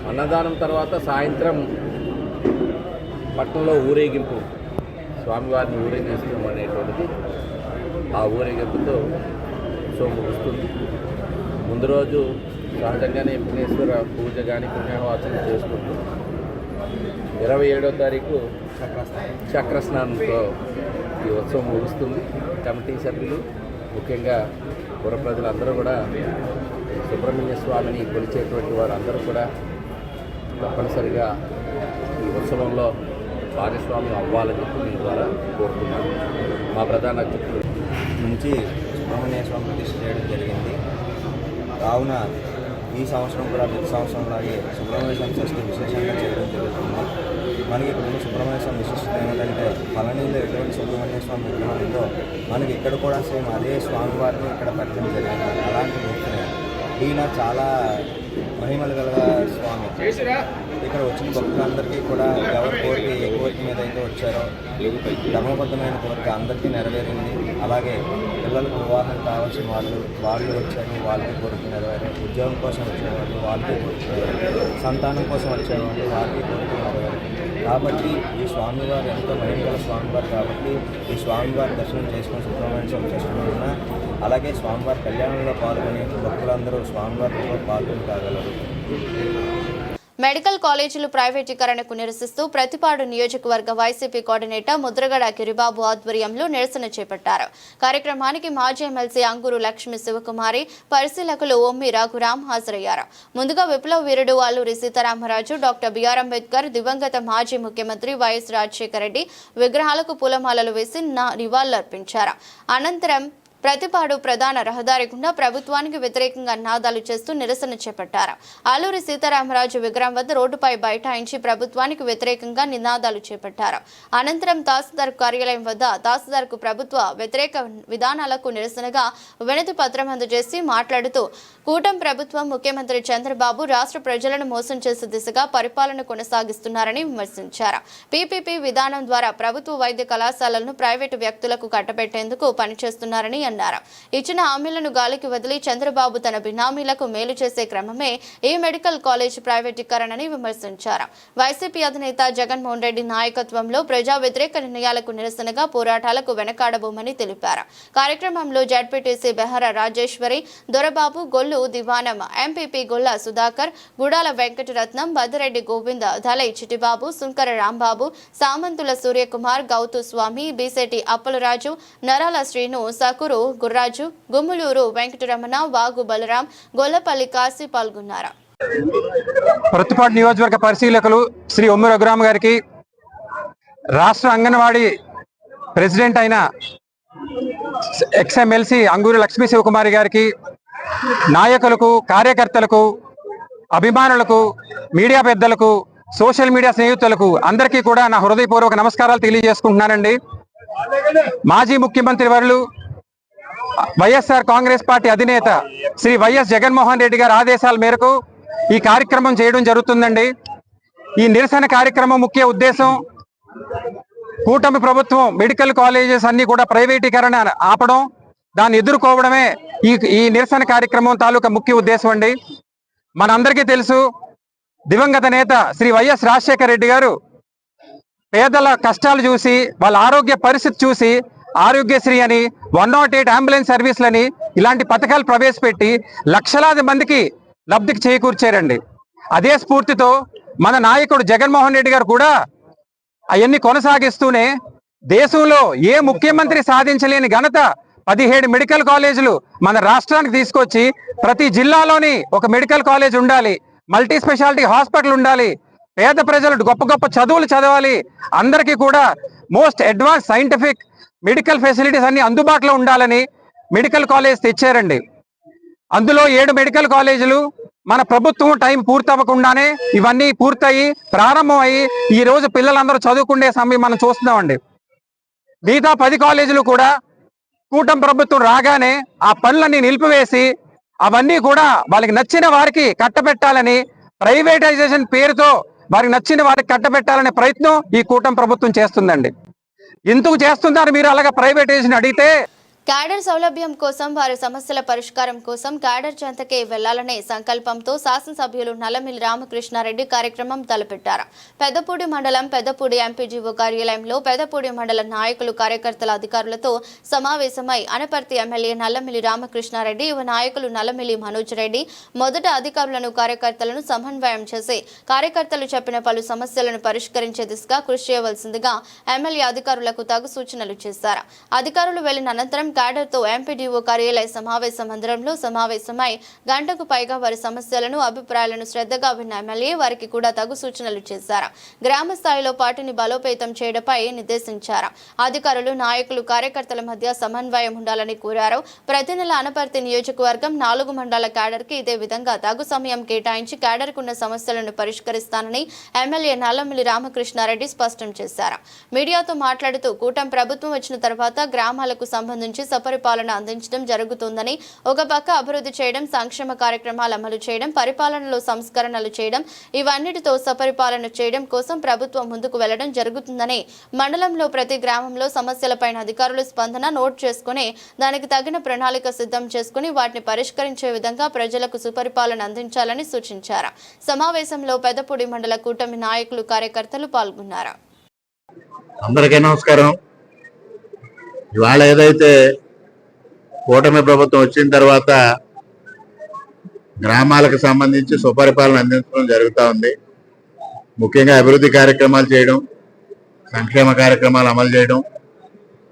అన్నదానం తర్వాత సాయంత్రం పట్టణంలో ఊరేగింపు, స్వామివారిని ఊరేగించడం అనేటువంటిది ఆ ఊరేగింపుతో ఉత్సవం ముగుస్తుంది. ముందు రోజు సహజంగానే విఘ్నేశ్వర పూజ కానీ పుణ్యాహవాచన చేసుకుంటూ 27వ తారీఖు చక్రస్నానంతో ఈ ఉత్సవం ముగుస్తుంది. కమిటీ సభ్యులు, ముఖ్యంగా పుర ప్రజలందరూ కూడా సుబ్రహ్మణ్య స్వామిని కొలిచేటువంటి వారందరూ కూడా తప్పనిసరిగా ఈ ఉత్సవంలో భాగస్వామ్యం అవ్వాలని చెప్పి మీ ద్వారా కోరుతున్నాను. మా ప్రధాన అధ్యక్షుడు నుంచి సుబ్రహ్మణ్య స్వామి ప్రతిష్ఠ చేయడం జరిగింది. కావున ఈ సంవత్సరం కూడా ప్రతి సంవత్సరంలాగే సుబ్రహ్మణ్య స్వామి షష్ఠి విశేషంగా చేయడం జరుగుతుంది. మనకి ఇక్కడ ఉన్న సుబ్రహ్మణ్య స్వామి విశిష్టత ఏమిటంటే, పళనిలో ఎటువంటి సుబ్రహ్మణ్య స్వామి విగ్రహం ఉందో మనకి ఇక్కడ కూడా సేమ్ అదే స్వామివారిని ఇక్కడ పరిచయం జరిగింది. అలాంటి వ్యక్తిని ఈయన చాలా మహిమలు గల స్వామి. ఇక్కడ వచ్చిన భక్తులందరికీ కూడా ఎవరి కోరిక ఏ కోరిక మీద అయితే వచ్చారో ధర్మబద్ధమైన కోరిక అందరికీ నెరవేరింది. అలాగే పిల్లలకు వివాహం కావాల్సిన వాళ్ళు వచ్చారు, వాళ్ళకి కోరిక నెరవేరారు. ఉద్యోగం కోసం వచ్చేవాళ్ళు వాళ్ళకి కోరిక నెరవేరారు. సంతానం కోసం వచ్చేవాళ్ళు వాళ్ళకి కోరిక నెరవేరారు. కాబట్టి ఈ స్వామివారు ఎంతో మహిమగల స్వామివారు కాబట్టి ఈ స్వామివారి దర్శనం చేసుకుని సుబ్రహ్మణ్య స్వామి చేసుకున్న, అలాగే స్వామివారి కళ్యాణంలో పాల్గొని భక్తులందరూ స్వామివారితో పాల్గొని కాగలరు. మెడికల్ కాలేజీలు ప్రైవేటీకరణకు నిరసిస్తూ ప్రతిపాడు నియోజకవర్గ వైసీపీ కోఆర్డినేటర్ ముద్రగడ గిరిబాబు ఆధ్వర్యంలో నిరసన చేపట్టారు. కార్యక్రమానికి మాజీ ఎమ్మెల్సీ అంగూరు లక్ష్మి శివకుమారి, పరిశీలకులు ఓమ్మి రఘురాం హాజరయ్యారు. ముందుగా విప్లవ వీరుడు అల్లూరి సీతారామరాజు, డాక్టర్ బిఆర్ అంబేద్కర్, దివంగత మాజీ ముఖ్యమంత్రి వైఎస్ రాజశేఖర రెడ్డి విగ్రహాలకు పూలమాలలు వేసి నివాళులర్పించారు. అనంతరం ప్రతిపాడు ప్రధాన రహదారి గుండా ప్రభుత్వానికి వ్యతిరేకంగా నినాదాలు చేస్తూ నిరసన చేపట్టారు. అల్లూరి సీతారామరాజు విగ్రహం వద్ద రోడ్డుపై బైఠాయించి ప్రభుత్వానికి వ్యతిరేకంగా నినాదాలు చేపట్టారు. అనంతరం తహసీల్దార్ కార్యాలయం వద్ద తహసీల్దార్కు ప్రభుత్వ వ్యతిరేక విధానాలకు నిరసనగా వినతి పత్రం అందజేసి మాట్లాడుతూ కూటమి ప్రభుత్వం ముఖ్యమంత్రి చంద్రబాబు రాష్ట్ర ప్రజలను మోసం చేసే దిశగా పరిపాలన కొనసాగిస్తున్నారని విమర్శించారు. పీపీపీ విధానం ద్వారా ప్రభుత్వ వైద్య కళాశాలలను ప్రైవేటు వ్యక్తులకు కట్టబెట్టేందుకు పనిచేస్తున్నారని అన్నారు. ఇచ్చిన హామీలను గాలికి వదిలి చంద్రబాబు తన బినామీలకు మేలు చేసే క్రమమే ఈ మెడికల్ కాలేజ్ ప్రైవేటీకరణని విమర్శించారు. వైసీపీ అధినేత జగన్మోహన్ రెడ్డి నాయకత్వంలో ప్రజా వ్యతిరేక నిర్ణయాలకు నిరసనగా పోరాటాలకు వెనకాడబోమని తెలిపారు. కార్యక్రమంలో జడ్పీటీసీ బెహరా రాజేశ్వరి, దొరబాబు, గొల్లు దివానం, ఎంపీపీ గొల్ల సుధాకర్, గుడాల వెంకటరత్నం, బద్దిరెడ్డి గోవింద, ధలై చిటిబాబు, సుంకర రాంబాబు, సామంతుల సూర్యకుమార్, గౌతు స్వామి, బీసెటి అప్పలరాజు, నరాల శ్రీను, సకురు గుర్రాజు, గుమ్ములూరు వెంకటరమణ, వాగు బలరాం, గొల్లపల్లి కాశీ పాల్గొన్నారు. ప్రతిపాడు నియోజకవర్గ పరిశీలకులు శ్రీ ఉమ్మ రఘురామ్ గారికి, రాష్ట్ర అంగన్వాడీ ప్రెసిడెంట్ అయిన ఎక్స్ఎమ్మెల్సీ అంగూరి లక్ష్మీ శివకుమారి గారికి, నాయకులకు, కార్యకర్తలకు, అభిమానులకు, మీడియా పెద్దలకు, సోషల్ మీడియా స్నేహితులకు అందరికీ కూడా నా హృదయపూర్వక నమస్కారాలు తెలియజేసుకుంటున్నానండి. మాజీ ముఖ్యమంత్రి వర్యులు వైఎస్ఆర్ కాంగ్రెస్ పార్టీ అధినేత శ్రీ వైఎస్ జగన్మోహన్ రెడ్డి గారి ఆదేశాల మేరకు ఈ కార్యక్రమం చేయడం జరుగుతుందండి. ఈ నిరసన కార్యక్రమం ముఖ్య ఉద్దేశం కూటమి ప్రభుత్వం మెడికల్ కాలేజెస్ అన్ని కూడా ప్రైవేటీకరణ ఆపడం, దాన్ని ఎదుర్కోవడమే ఈ నిరసన కార్యక్రమం తాలూకా ముఖ్య ఉద్దేశం అండి. మనందరికీ తెలుసు, దివంగత నేత శ్రీ వైఎస్ రాజశేఖర రెడ్డి గారు పేదల కష్టాలు చూసి, వాళ్ళ ఆరోగ్య పరిస్థితి చూసి ఆరోగ్యశ్రీ అని, 108 అంబులెన్స్ సర్వీసులని ఇలాంటి పథకాలు ప్రవేశపెట్టి లక్షలాది మందికి లబ్ధికి చేకూర్చారండి. అదే స్ఫూర్తితో మన నాయకుడు జగన్మోహన్ రెడ్డి గారు కూడా అవన్నీ కొనసాగిస్తూనే దేశంలో ఏ ముఖ్యమంత్రి సాధించలేని ఘనత 17 మెడికల్ కాలేజీలు మన రాష్ట్రానికి తీసుకొచ్చి ప్రతి జిల్లాలోని ఒక మెడికల్ కాలేజ్ ఉండాలి, మల్టీ స్పెషాలిటీ హాస్పిటల్ ఉండాలి, పేద ప్రజలు గొప్ప గొప్ప చదువులు చదవాలి, అందరికీ కూడా most advance scientific medical facilities అన్ని అందుబాటులో ఉండాలని మెడికల్ కాలేజ్ తెచ్చారండి. అందులో 7 మెడికల్ కాలేజీలు మన ప్రభుత్వం టైం పూర్తవ్వకుండానే ఇవన్నీ పూర్తయి ప్రారంభం అయ్యి ఈ రోజు పిల్లలందరూ చదువుకునే సమయం మనం చూస్తున్నామండి. మిగతా 10 కాలేజీలు కూడా కూటమి ప్రభుత్వం రాగానే ఆ పనులన్నీ నిలిపివేసి అవన్నీ కూడా వాళ్ళకి నచ్చిన వారికి కట్టబెట్టాలని, ప్రైవేటైజేషన్ పేరుతో వారికి నచ్చిన వారికి కట్టబెట్టాలనే ప్రయత్నం ఈ కూటమి ప్రభుత్వం చేస్తుందండి. ఎందుకు చేస్తున్నారు మీరు అలాగా ప్రైవేటైజేషన్ అడిగితే? క్యాడర్ సౌలభ్యం కోసం, వారి సమస్యల పరిష్కారం కోసం క్యాడర్ చెంతకే వెళ్లాలనే సంకల్పంతో శాసనసభ్యులు నల్లమిల్లి రామకృష్ణారెడ్డి కార్యక్రమం తలపెట్టారు. పెద్దపూడి మండలం పెద్దపూడి ఎంపీజీఓ కార్యాలయంలో పెద్దపూడి మండల నాయకులు, కార్యకర్తల, అధికారులతో సమావేశమై అనపర్తి ఎమ్మెల్యే నల్లమిల్లి రామకృష్ణారెడ్డి, యువ నాయకులు నల్లమిల్లి మనోజ్ రెడ్డి మొదట అధికారులను, కార్యకర్తలను సమన్వయం చేసి కార్యకర్తలు చెప్పిన పలు సమస్యలను పరిష్కరించే దిశగా కృషి చేయవలసిందిగా ఎమ్మెల్యే అధికారులకు తగు సూచనలు చేశారు. అధికారులు వెళ్లిన అనంతరం క్యాడర్తో ఎంపీడీఓ కార్యాలయ సమావేశ మందిరంలో సమావేశమై గంటకు పైగా వారి సమస్యలను, అభిప్రాయాలను శ్రద్ధగా విన్న ఎమ్మెల్యే వారికి కూడా తగు సూచనలు చేశారు. గ్రామ స్థాయిలో పార్టీని బలోపేతం చేయడంపై నిర్దేశించారు. అధికారులు, నాయకులు, కార్యకర్తల మధ్య సమన్వయం ఉండాలని కోరారు. ప్రతి నెల అనపర్తి నియోజకవర్గం 4 మండల క్యాడర్కి ఇదే విధంగా తగు సమయం కేటాయించి క్యాడర్కున్న సమస్యలను పరిష్కరిస్తానని ఎమ్మెల్యే నల్లమిల్లి రామకృష్ణారెడ్డి స్పష్టం చేశారు. మీడియాతో మాట్లాడుతూ కూటమి ప్రభుత్వం వచ్చిన తర్వాత గ్రామాలకు సంబంధించి సపరిపాలన అందించడం జరుగుతుందని, ఒక పక్క అభివృద్ధి చేయడం, సంక్షేమ కార్యక్రమాలు అమలు చేయడం, పరిపాలనలో సంస్కరణలు చేయడం, ఇవన్నిటితో సపరిపాలన చేయడం కోసం ప్రభుత్వం ముందుకు వెళ్లడం జరుగుతుందని, మండలంలో ప్రతి గ్రామంలో సమస్యలపైన అధికారులు స్పందన నోట్ చేసుకుని దానికి తగిన ప్రణాళిక సిద్ధం చేసుకుని వాటిని పరిష్కరించే విధంగా ప్రజలకు సుపరిపాలన అందించాలని సూచించారు. సమావేశంలో పెద్దపూడి మండల కూటమి నాయకులు, కార్యకర్తలు పాల్గొన్నారు. అందరికీ నమస్కారం. ఇవాళ ఏదైతే కూటమి ప్రభుత్వం వచ్చిన తర్వాత గ్రామాలకు సంబంధించి సుపరిపాలన అందించడం జరుగుతూ ఉంది. ముఖ్యంగా అభివృద్ధి కార్యక్రమాలు చేయడం, సంక్షేమ కార్యక్రమాలు అమలు చేయడం,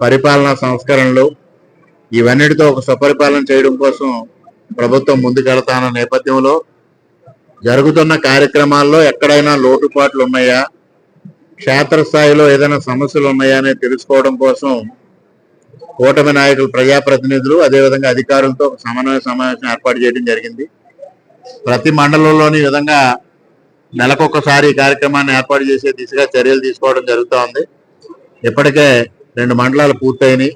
పరిపాలనా సంస్కరణలు, ఇవన్నిటితో ఒక సుపరిపాలన చేయడం కోసం ప్రభుత్వం ముందుకెళ్తాన్న నేపథ్యంలో జరుగుతున్న కార్యక్రమాల్లో ఎక్కడైనా లోటుపాట్లు ఉన్నాయా, క్షేత్రస్థాయిలో ఏదైనా సమస్యలు ఉన్నాయా అనేది తెలుసుకోవడం కోసం కూటమి నాయకులు, ప్రజాప్రతినిధులు, అదేవిధంగా అధికారులతో సమన్వయ సమావేశం ఏర్పాటు చేయడం జరిగింది. ప్రతి మండలంలోని విధంగా నెలకొకసారి ఈ కార్యక్రమాన్ని ఏర్పాటు చేసే దిశగా చర్యలు తీసుకోవడం జరుగుతూ ఉంది. ఇప్పటికే 2 మండలాలు పూర్తయినాయి.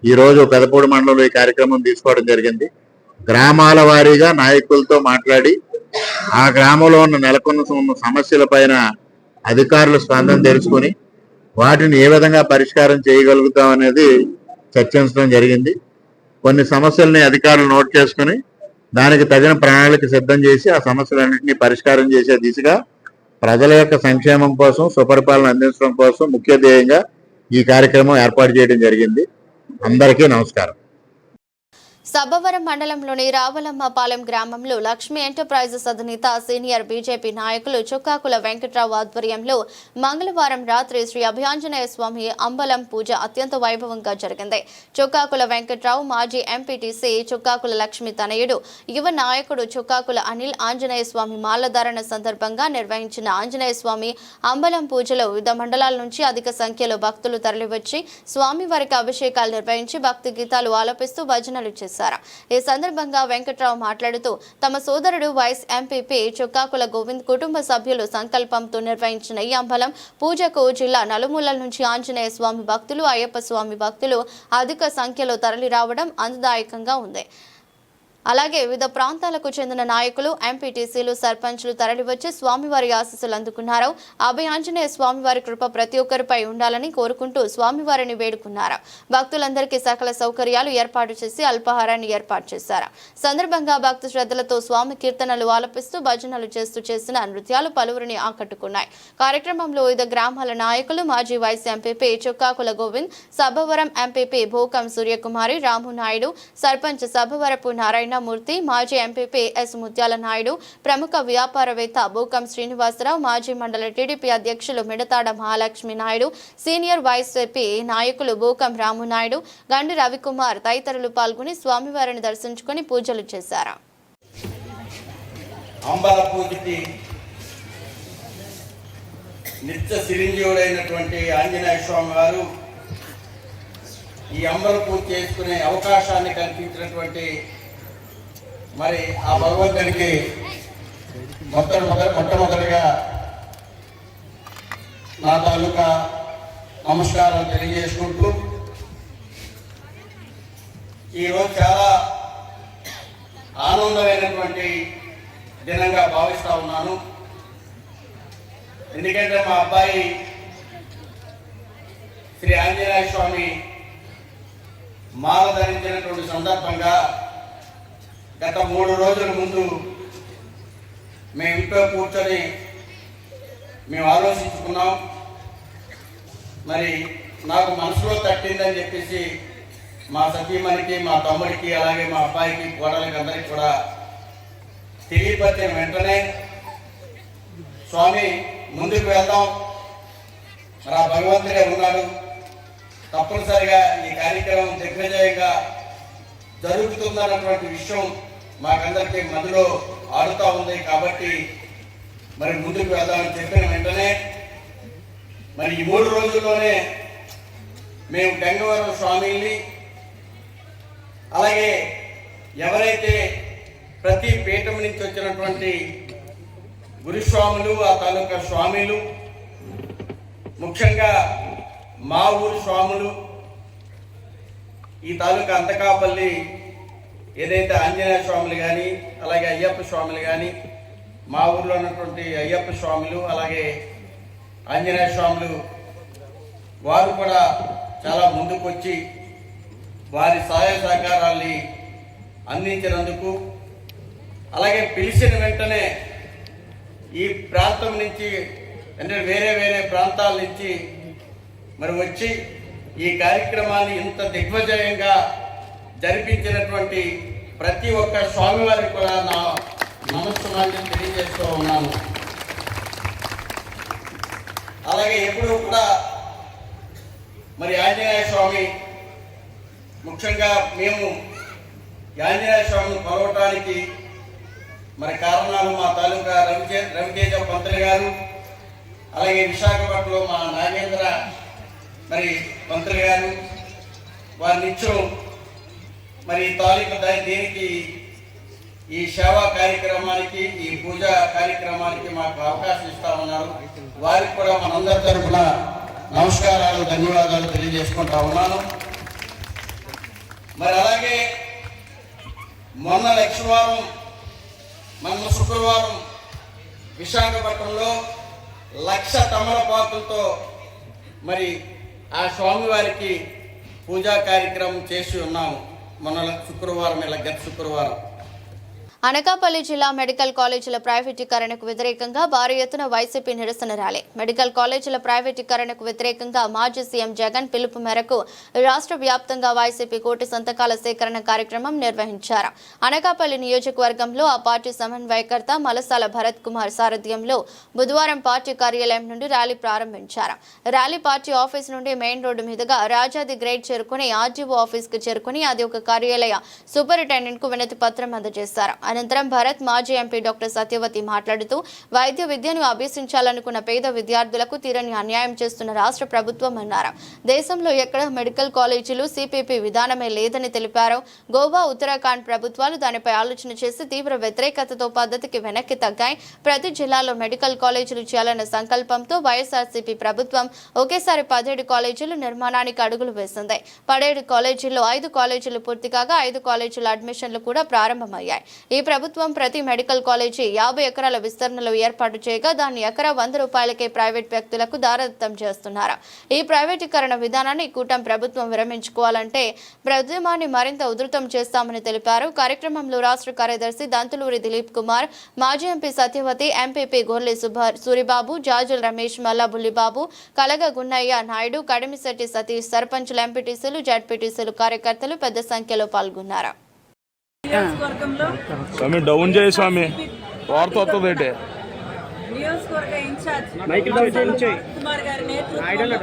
ఈరోజు పెదపూడి మండలంలో ఈ కార్యక్రమం తీసుకోవడం జరిగింది. గ్రామాల వారీగా నాయకులతో మాట్లాడి ఆ గ్రామంలో ఉన్న నెలకొన్న సమస్యల పైన అధికారుల స్పందన తెలుసుకుని వాటిని ఏ విధంగా పరిష్కారం చేయగలుగుతాం అనేది చర్చించడం జరిగింది. కొన్ని సమస్యల్ని అధికారులు నోట్ చేసుకుని దానికి తగిన ప్రణాళిక సిద్ధం చేసి ఆ సమస్యలన్నింటినీ పరిష్కారం చేసే దిశగా ప్రజల యొక్క సంక్షేమం కోసం, సుపరిపాలన అందించడం కోసం ముఖ్య ధ్యేయంగా ఈ కార్యక్రమం ఏర్పాటు చేయడం జరిగింది. అందరికీ నమస్కారం. సబ్బవరం మండలంలోని రావలమ్మపాలెం గ్రామంలో లక్ష్మీ ఎంటర్ప్రైజెస్ అధినేత సీనియర్ బీజేపీ నాయకులు చుక్కాకుల వెంకట్రావు ఆధ్వర్యంలో మంగళవారం రాత్రి శ్రీ అభయాంజనేయ స్వామి అంబలం పూజ అత్యంత వైభవంగా జరిగింది. చుక్కాకుల వెంకట్రావు మాజీ ఎంపీటీసీ చుక్కాకుల లక్ష్మి తనయుడు, యువ నాయకుడు చుక్కాకుల అనిల్ ఆంజనేయ స్వామి మాలధారణ సందర్భంగా నిర్వహించిన ఆంజనేయ స్వామి అంబలం పూజలో వివిధ మండలాల నుంచి అధిక సంఖ్యలో భక్తులు తరలివచ్చి స్వామివారికి అభిషేకాలు నిర్వహించి భక్తి గీతాలు ఆలపిస్తూ భజనలు చేశారు. ఈ సందర్భంగా వెంకట్రావు మాట్లాడుతూ తమ సోదరుడు వైస్ ఎంపీపీ చుక్కాకుల గోవింద్ కుటుంబ సభ్యులు సంకల్పంతో నిర్వహించిన ఈ అంబలం పూజకు జిల్లా నలుమూలల నుంచి ఆంజనేయ స్వామి భక్తులు, అయ్యప్ప స్వామి భక్తులు అధిక సంఖ్యలో తరలి రావడం ఆనందదాయకంగా ఉంది. అలాగే వివిధ ప్రాంతాలకు చెందిన నాయకులు, ఎంపీటీసీలు, సర్పంచ్లు తరలివచ్చి స్వామివారి ఆశీస్సులు అందుకున్నారు. అభయ ఆంజనేయ స్వామివారి కృప ప్రతి ఒక్కరిపై ఉండాలని కోరుకుంటూ స్వామివారిని వేడుకున్నారు. భక్తులందరికీ సకల సౌకర్యాలు ఏర్పాటు చేసి అల్పాహారాన్ని ఏర్పాటు చేశారు. సందర్భంగా భక్తి శ్రద్ధలతో స్వామి కీర్తనలు ఆలపిస్తూ భజనలు చేస్తూ చేసిన నృత్యాలు పలువురిని ఆకట్టుకున్నాయి. కార్యక్రమంలో వివిధ గ్రామాల నాయకులు, మాజీ vice MPP Chukkakula Govind, Sabbavaram MPP Bhukam Suryakumari, Ramu Naidu, sarpanch Sabbavarapu Narayana Murthy, మాజీ ఎంపీపీ ఎస్ ముత్యాల నాయుడు, ప్రముఖ వ్యాపారవేత్త భూకం శ్రీనివాసరావు, మాజీ మండల టీడీపీ అధ్యక్షులు మిడతాడ మహాలక్ష్మి నాయుడు, సీనియర్ వైసీపీ నాయకులు భూకం రాము నాయుడు, గండి రవికుమార్ తదితరులు పాల్గొని స్వామివారిని దర్శించుకుని పూజలు చేశారు. అంబల పూజకి నిత్య చిరంజీవుడైనటువంటి ఆంజనేయ స్వామి వారు ఈ అంబల పూజ చేసుకునే అవకాశాన్ని కల్పించినటువంటి మరి ఆ భగవంతునికి మొట్టమొదటిగా నా తాలూకా నమస్కారాలు తెలియజేసుకుంటూ ఈరోజు చాలా ఆనందమైనటువంటి దినంగా భావిస్తూ ఉన్నాను. ఎందుకంటే మా అబ్బాయి శ్రీ ఆంజనేయ స్వామి మాల ధరించినటువంటి సందర్భంగా గత 3 రోజుల ముందు మేము ఇంట్లో కూర్చొని మేము ఆలోచించుకున్నాం. మరి నాకు మనసులో తట్టిందని చెప్పేసి మా సతీమణికి, మా తమ్ముడికి, అలాగే మా అబ్బాయికి, కోడలికి అందరికీ కూడా తెలియపరిచిన వెంటనే స్వామి ముందుకు వెళ్దాం, మరి ఆ భగవంతుడే ఉన్నాడు, తప్పనిసరిగా ఈ కార్యక్రమం దిగ్విజయంగా జరుగుతుందన్నటువంటి విషయం మాకందరికీ మధ్యలో ఆడుతూ ఉంది. కాబట్టి మరి ముందుకు వెళ్దామని చెప్పిన వెంటనే మరి ఈ 3 రోజుల్లోనే మేము గంగవరం స్వామిని, అలాగే ఎవరైతే ప్రతి పీఠం నుంచి వచ్చినటువంటి గురుస్వాములు, ఆ తాలూకా స్వామిలు, ముఖ్యంగా మా ఊరు స్వాములు, ఈ తాలూకా అంతకాపల్లి ఏదైతే ఆంజనేయ స్వాములు కానీ, అలాగే అయ్యప్ప స్వాములు కానీ, మా ఊర్లో ఉన్నటువంటి అయ్యప్ప స్వాములు, అలాగే ఆంజనేయ స్వాములు వారు కూడా చాలా ముందుకొచ్చి వారి సహాయ సహకారాల్ని అందించినందుకు, అలాగే పిలిచిన వెంటనే ఈ ప్రాంతం నుంచి అంటే వేరే వేరే ప్రాంతాల నుంచి మరి వచ్చి ఈ కార్యక్రమాన్ని ఇంత దిగ్విజయంగా జరిపించినటువంటి ప్రతి ఒక్క స్వామివారికి కూడా నా నమస్కారాన్ని తెలియజేస్తూ ఉన్నాను. అలాగే ఎప్పుడూ కూడా మరి ఆంజనేయ స్వామి, ముఖ్యంగా మేము ఆంజనేయ స్వామిని కొలవటానికి మరి కారణాలు మా తాలూకా రవితేజ పంతులు గారు, అలాగే విశాఖపట్నంలో మా నాగేంద్ర మరి పంతులు గారు, వారి నిత్యం మరి తాలూకు దీనికి ఈ సేవా కార్యక్రమానికి ఈ పూజా కార్యక్రమానికి మాకు అవకాశం ఇస్తా ఉన్నారు. వారికి కూడా మనందరి తరఫున నమస్కారాలు, ధన్యవాదాలు తెలియజేసుకుంటా ఉన్నాను. మరి అలాగే మొన్న శుక్రవారం విశాఖపట్నంలో 1,00,000 తమలపాకులతో మరి ఆ స్వామివారికి పూజా కార్యక్రమం చేసి ఉన్నాము. మొన్న శుక్రవారం గత శుక్రవారం. అనకాపల్లి జిల్లా మెడికల్ కాలేజీల ప్రైవేటీకరణకు వ్యతిరేకంగా భారీ ఎత్తున వైసీపీ నిరసన ర్యాలీ. మెడికల్ కాలేజీల ప్రైవేటీకరణకు వ్యతిరేకంగా మాజీ సీఎం జగన్ పిలుపు మేరకు రాష్ట్ర వ్యాప్తంగా వైసీపీ కోటి సంతకాల సేకరణ కార్యక్రమం నిర్వహించారు. అనకాపల్లి నియోజకవర్గంలో ఆ పార్టీ సమన్వయకర్త మలసాల భరత్ కుమార్ సారథ్యంలో బుధవారం పార్టీ కార్యాలయం నుండి ర్యాలీ ప్రారంభించారు. ర్యాలీ పార్టీ ఆఫీస్ నుండి మెయిన్ రోడ్డు మీదుగా రాజాది గ్రేడ్ చేరుకుని ఆర్జీఓ ఆఫీస్ కు చేరుకుని అది ఒక కార్యాలయ సూపరింటెండెంట్ కు వినతి పత్రం అందజేశారు. అనంతరం భరత్ మాజీ ఎంపీ డాక్టర్ సత్యవతి మాట్లాడుతూ వైద్య విద్యను అభ్యసించాలనుకున్న పేద విద్యార్థులకు తీరని అన్యాయం చేస్తున్న రాష్ట్ర ప్రభుత్వం అన్నారు. దేశంలో ఎక్కడ మెడికల్ కాలేజీలు సిపిపి విధానమే లేదని తెలిపారు. గోవా, ఉత్తరాఖండ్ ప్రభుత్వాలు దానిపై ఆలోచన చేసి తీవ్ర వ్యతిరేకతతో పద్ధతికి వెనక్కి తగ్గాయి. ప్రతి జిల్లాలో మెడికల్ కాలేజీలు చేయాలన్న సంకల్పంతో వైఎస్ఆర్సీపీ ప్రభుత్వం ఒకేసారి 17 కాలేజీలు నిర్మాణానికి అడుగులు వేసింది. 17 కాలేజీల్లో 5 కాలేజీలు పూర్తి కాగా 5 కాలేజీల అడ్మిషన్లు కూడా ప్రారంభమయ్యాయి. ఈ ప్రభుత్వం ప్రతి మెడికల్ కాలేజీ 50 ఎకరాల విస్తరణలో ఏర్పాటు చేయగా దాన్ని ఎకరా 100 రూపాయలకే ప్రైవేట్ వ్యక్తులకు దారదత్తం చేస్తున్నారు. ఈ ప్రైవేటీకరణ విధానాన్ని కూటమి ప్రభుత్వం విరమించుకోవాలంటే ప్రభుత్వాన్ని మరింత ఉధృతం చేస్తామని తెలిపారు. కార్యక్రమంలో రాష్ట్ర కార్యదర్శి దంతులూరి దిలీప్ కుమార్, మాజీ ఎంపీ సత్యవతి, ఎంపీపీ గొర్లె సూరిబాబు, జాజుల రమేష్, మల్లా బుల్లిబాబు, కలగ గున్నయ్య నాయుడు, కడిమిశెట్టి సతీష్, సర్పంచులు, ఎంపీటీసీలు, జడ్పీటీసీలు, కార్యకర్తలు పెద్ద సంఖ్యలో పాల్గొన్నారు. డౌన్ చేయ స్వామి వార్త నియోజకవర్గ ఇన్ఛార్జ్ కుమార్ గారి నేతృత్వంలో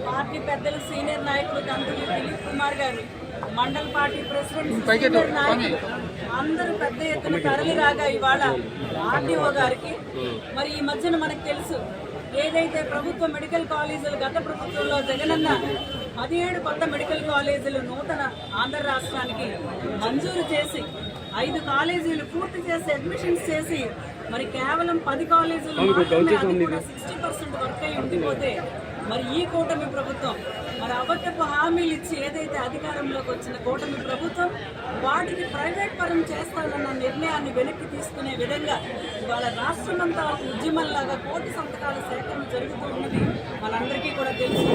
పార్టీ పెద్దలు, సీనియర్ నాయకులు దంతులూరి దిలీప్ కుమార్ గారు, మండల పార్టీ ప్రెసిడెంట్, సీనియర్ నాయకులు అందరూ పెద్ద ఎత్తున తరలి రాగా ఇవాళ ఆర్డీఓ గారికి మరి ఈ మధ్యన మనకు తెలుసు ఏదైతే ప్రభుత్వ మెడికల్ కాలేజీలు గత ప్రభుత్వంలో జగనన్న 17 కొత్త మెడికల్ కాలేజీలు నూతన ఆంధ్ర రాష్ట్రానికి మంజూరు చేసి 5 కాలేజీలు పూర్తి చేసి అడ్మిషన్స్ చేసి మరి కేవలం 10 కాలేజీలు మాత్రమే అది కూడా 60% వర్క్ అయి ఉండిపోతే మరి ఈ కూటమి ప్రభుత్వం మరి అబద్ధపు హామీలు ఇచ్చి ఏదైతే అధికారంలోకి వచ్చిన కూటమి ప్రభుత్వం వాటికి ప్రైవేట్ పరం చేస్తానన్న నిర్ణయాన్ని వెనక్కి తీసుకునే విధంగా ఇవాళ రాష్ట్రమంతా ఒక ఉద్యమంలాగా కోటి సంతకాల సేకరణ జరుగుతూ ఉన్నది మనందరికీ కూడా తెలుసు.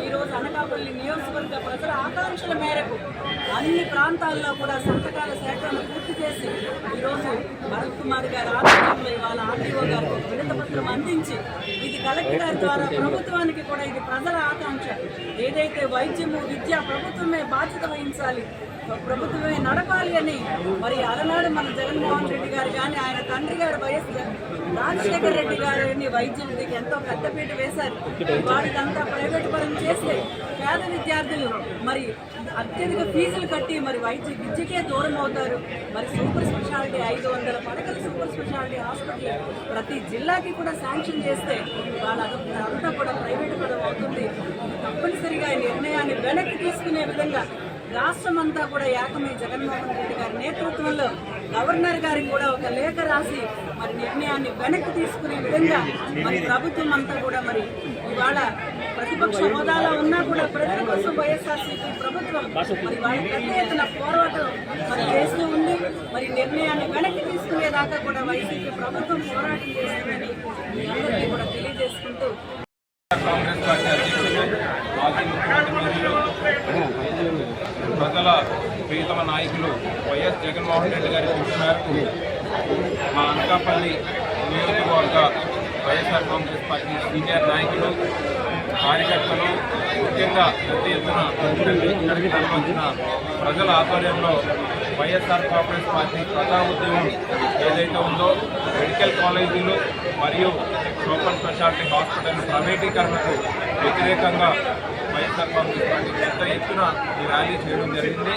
ఈరోజు అనకాపల్లి నియోజకవర్గ ప్రజల ఆకాంక్షల మేరకు అన్ని ప్రాంతాల్లో కూడా సంతకాల సేకరణ పూర్తి చేసి ఈరోజు భరత్ కుమార్ గారి ఆధ్వర్యంలో ఇవాళ ఆర్డీఓ గారికి వినతి పత్రం అందించి ఇది కలెక్టర్ ద్వారా ప్రభుత్వానికి కూడా ఇది ప్రజల ఆకాంక్ష ఏదైతే వైద్యము, విద్య ప్రభుత్వమే బాధ్యత వహించాలి, ప్రభుత్వమే నడపాలి అని మరి అలనాడు మన జగన్మోహన్ రెడ్డి గారు కానీ ఆయన తండ్రి గారు వైఎస్ రాజశేఖర రెడ్డి గారిని వైద్య విద్యకి ఎంతో పెద్దపీట వేశారు. వాటికంతా ప్రైవేట్ పరం చేస్తే పేద విద్యార్థులు మరి అత్యధిక ఫీజులు కట్టి మరి వైద్య విద్యకే దూరం అవుతారు. మరి సూపర్ స్పెషాలిటీ 500 పడకల సూపర్ స్పెషాలిటీ హాస్పిటల్ ప్రతి జిల్లాకి కూడా శాంక్షన్ చేస్తే వాళ్ళంతా కూడా ప్రైవేట్ పరం అవుతుంది. తప్పనిసరిగా ఈ నిర్ణయాన్ని వెనక్కి తీసుకునే విధంగా రాష్ట్రం అంతా కూడా ఏకమై జగన్మోహన్ రెడ్డి గారి నేతృత్వంలో గవర్నర్ గారికి కూడా ఒక లేఖ రాసి మరి నిర్ణయాన్ని వెనక్కి తీసుకునే విధంగా మరి ప్రభుత్వం అంతా కూడా మరి ఇవాళ ప్రతిపక్ష హోదాలో ఉన్నా కూడా ప్రజల కోసం వైఎస్ఆర్సీపీ ప్రభుత్వం మరి వాళ్ళ పెద్ద ఎత్తున పోరాటం మరి చేస్తూ ఉంది. మరి నిర్ణయాన్ని వెనక్కి తీసుకునేదాకా కూడా వైసీపీ ప్రభుత్వం పోరాటం చేస్తుందని మీ అందరికీ కూడా తెలియజేసుకుంటూ కాంగ్రెస్ పార్టీ అధ్యక్షులు మాజీ ముఖ్యమంత్రి ప్రజల ప్రియతమ నాయకులు వైఎస్ జగన్మోహన్ రెడ్డి గారి పిలుపు మేరకు మా అనకాపల్లి నియోజకవర్గ వైఎస్ఆర్ కాంగ్రెస్ పార్టీ సీనియర్ నాయకులు, కార్యకర్తలు, ముఖ్యంగా పెద్ద ఎత్తున ఇక్కడికి సంబంధించిన ప్రజల ఆధ్వర్యంలో వైఎస్ఆర్ కాంగ్రెస్ పార్టీ ప్రజా ఉద్యమం ఏదైతే ఉందో మెడికల్ కాలేజీలు మరియు సూపర్ స్పెషాలిటీ హాస్పిటల్ ప్రైవేటీకరణకు వ్యతిరేకంగా వైఎస్ఆర్ కాంగ్రెస్ పార్టీ పెద్ద ఎత్తున ఈ ర్యాలీ చేయడం జరిగింది.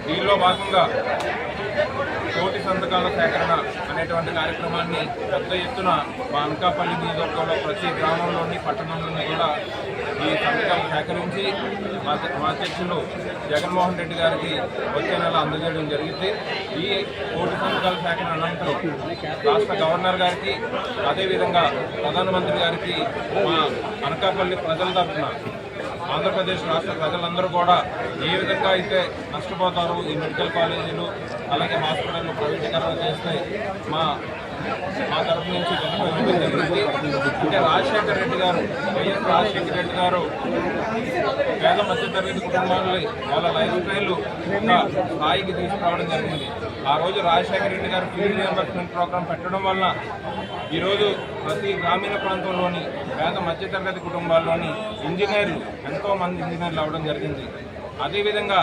దీనిలో భాగంగా కోటి సంతకాల సేకరణ అనేటువంటి కార్యక్రమాన్ని పెద్ద ఎత్తున మా అనకాపల్లి నియోజకవర్గంలో ప్రతి గ్రామంలోని పట్టణంలోని కూడా ఈ సంతకాలు సేకరించి మా అధ్యక్షులు జగన్మోహన్ రెడ్డి గారికి వచ్చే నెల అందజేయడం జరిగింది. ఈ 1,000 సంతకాల సేకరణ అనంతరం రాష్ట్ర గవర్నర్ గారికి, అదేవిధంగా ప్రధానమంత్రి గారికి మా అనకాపల్లి ప్రజల తరఫున ఆంధ్రప్రదేశ్ రాష్ట్ర ప్రజలందరూ కూడా ఏ విధంగా అయితే నష్టపోతారో ఈ మెడికల్ కాలేజీలు అలాగే హాస్పిటల్ ప్రైవేటీకరణ చేస్తే మా తరఫు నుంచి జరిగింది. అంటే రాజశేఖర రెడ్డి గారు, వైఎస్ రాజశేఖర రెడ్డి గారు పేద మధ్యతరగతి కుటుంబాలని వాళ్ళ లైఫ్ స్టైల్ ఒక స్థాయికి తీసుకురావడం జరిగింది. ఆ రోజు రాజశేఖర రెడ్డి గారు ఫీజు రియంబర్స్మెంట్ ప్రోగ్రాం పెట్టడం వల్ల ఈరోజు ప్రతి గ్రామీణ ప్రాంతంలోని పేద మధ్యతరగతి కుటుంబాల్లోని ఇంజనీర్లు ఎంతోమంది ఇంజనీర్లు అవ్వడం జరిగింది. అదేవిధంగా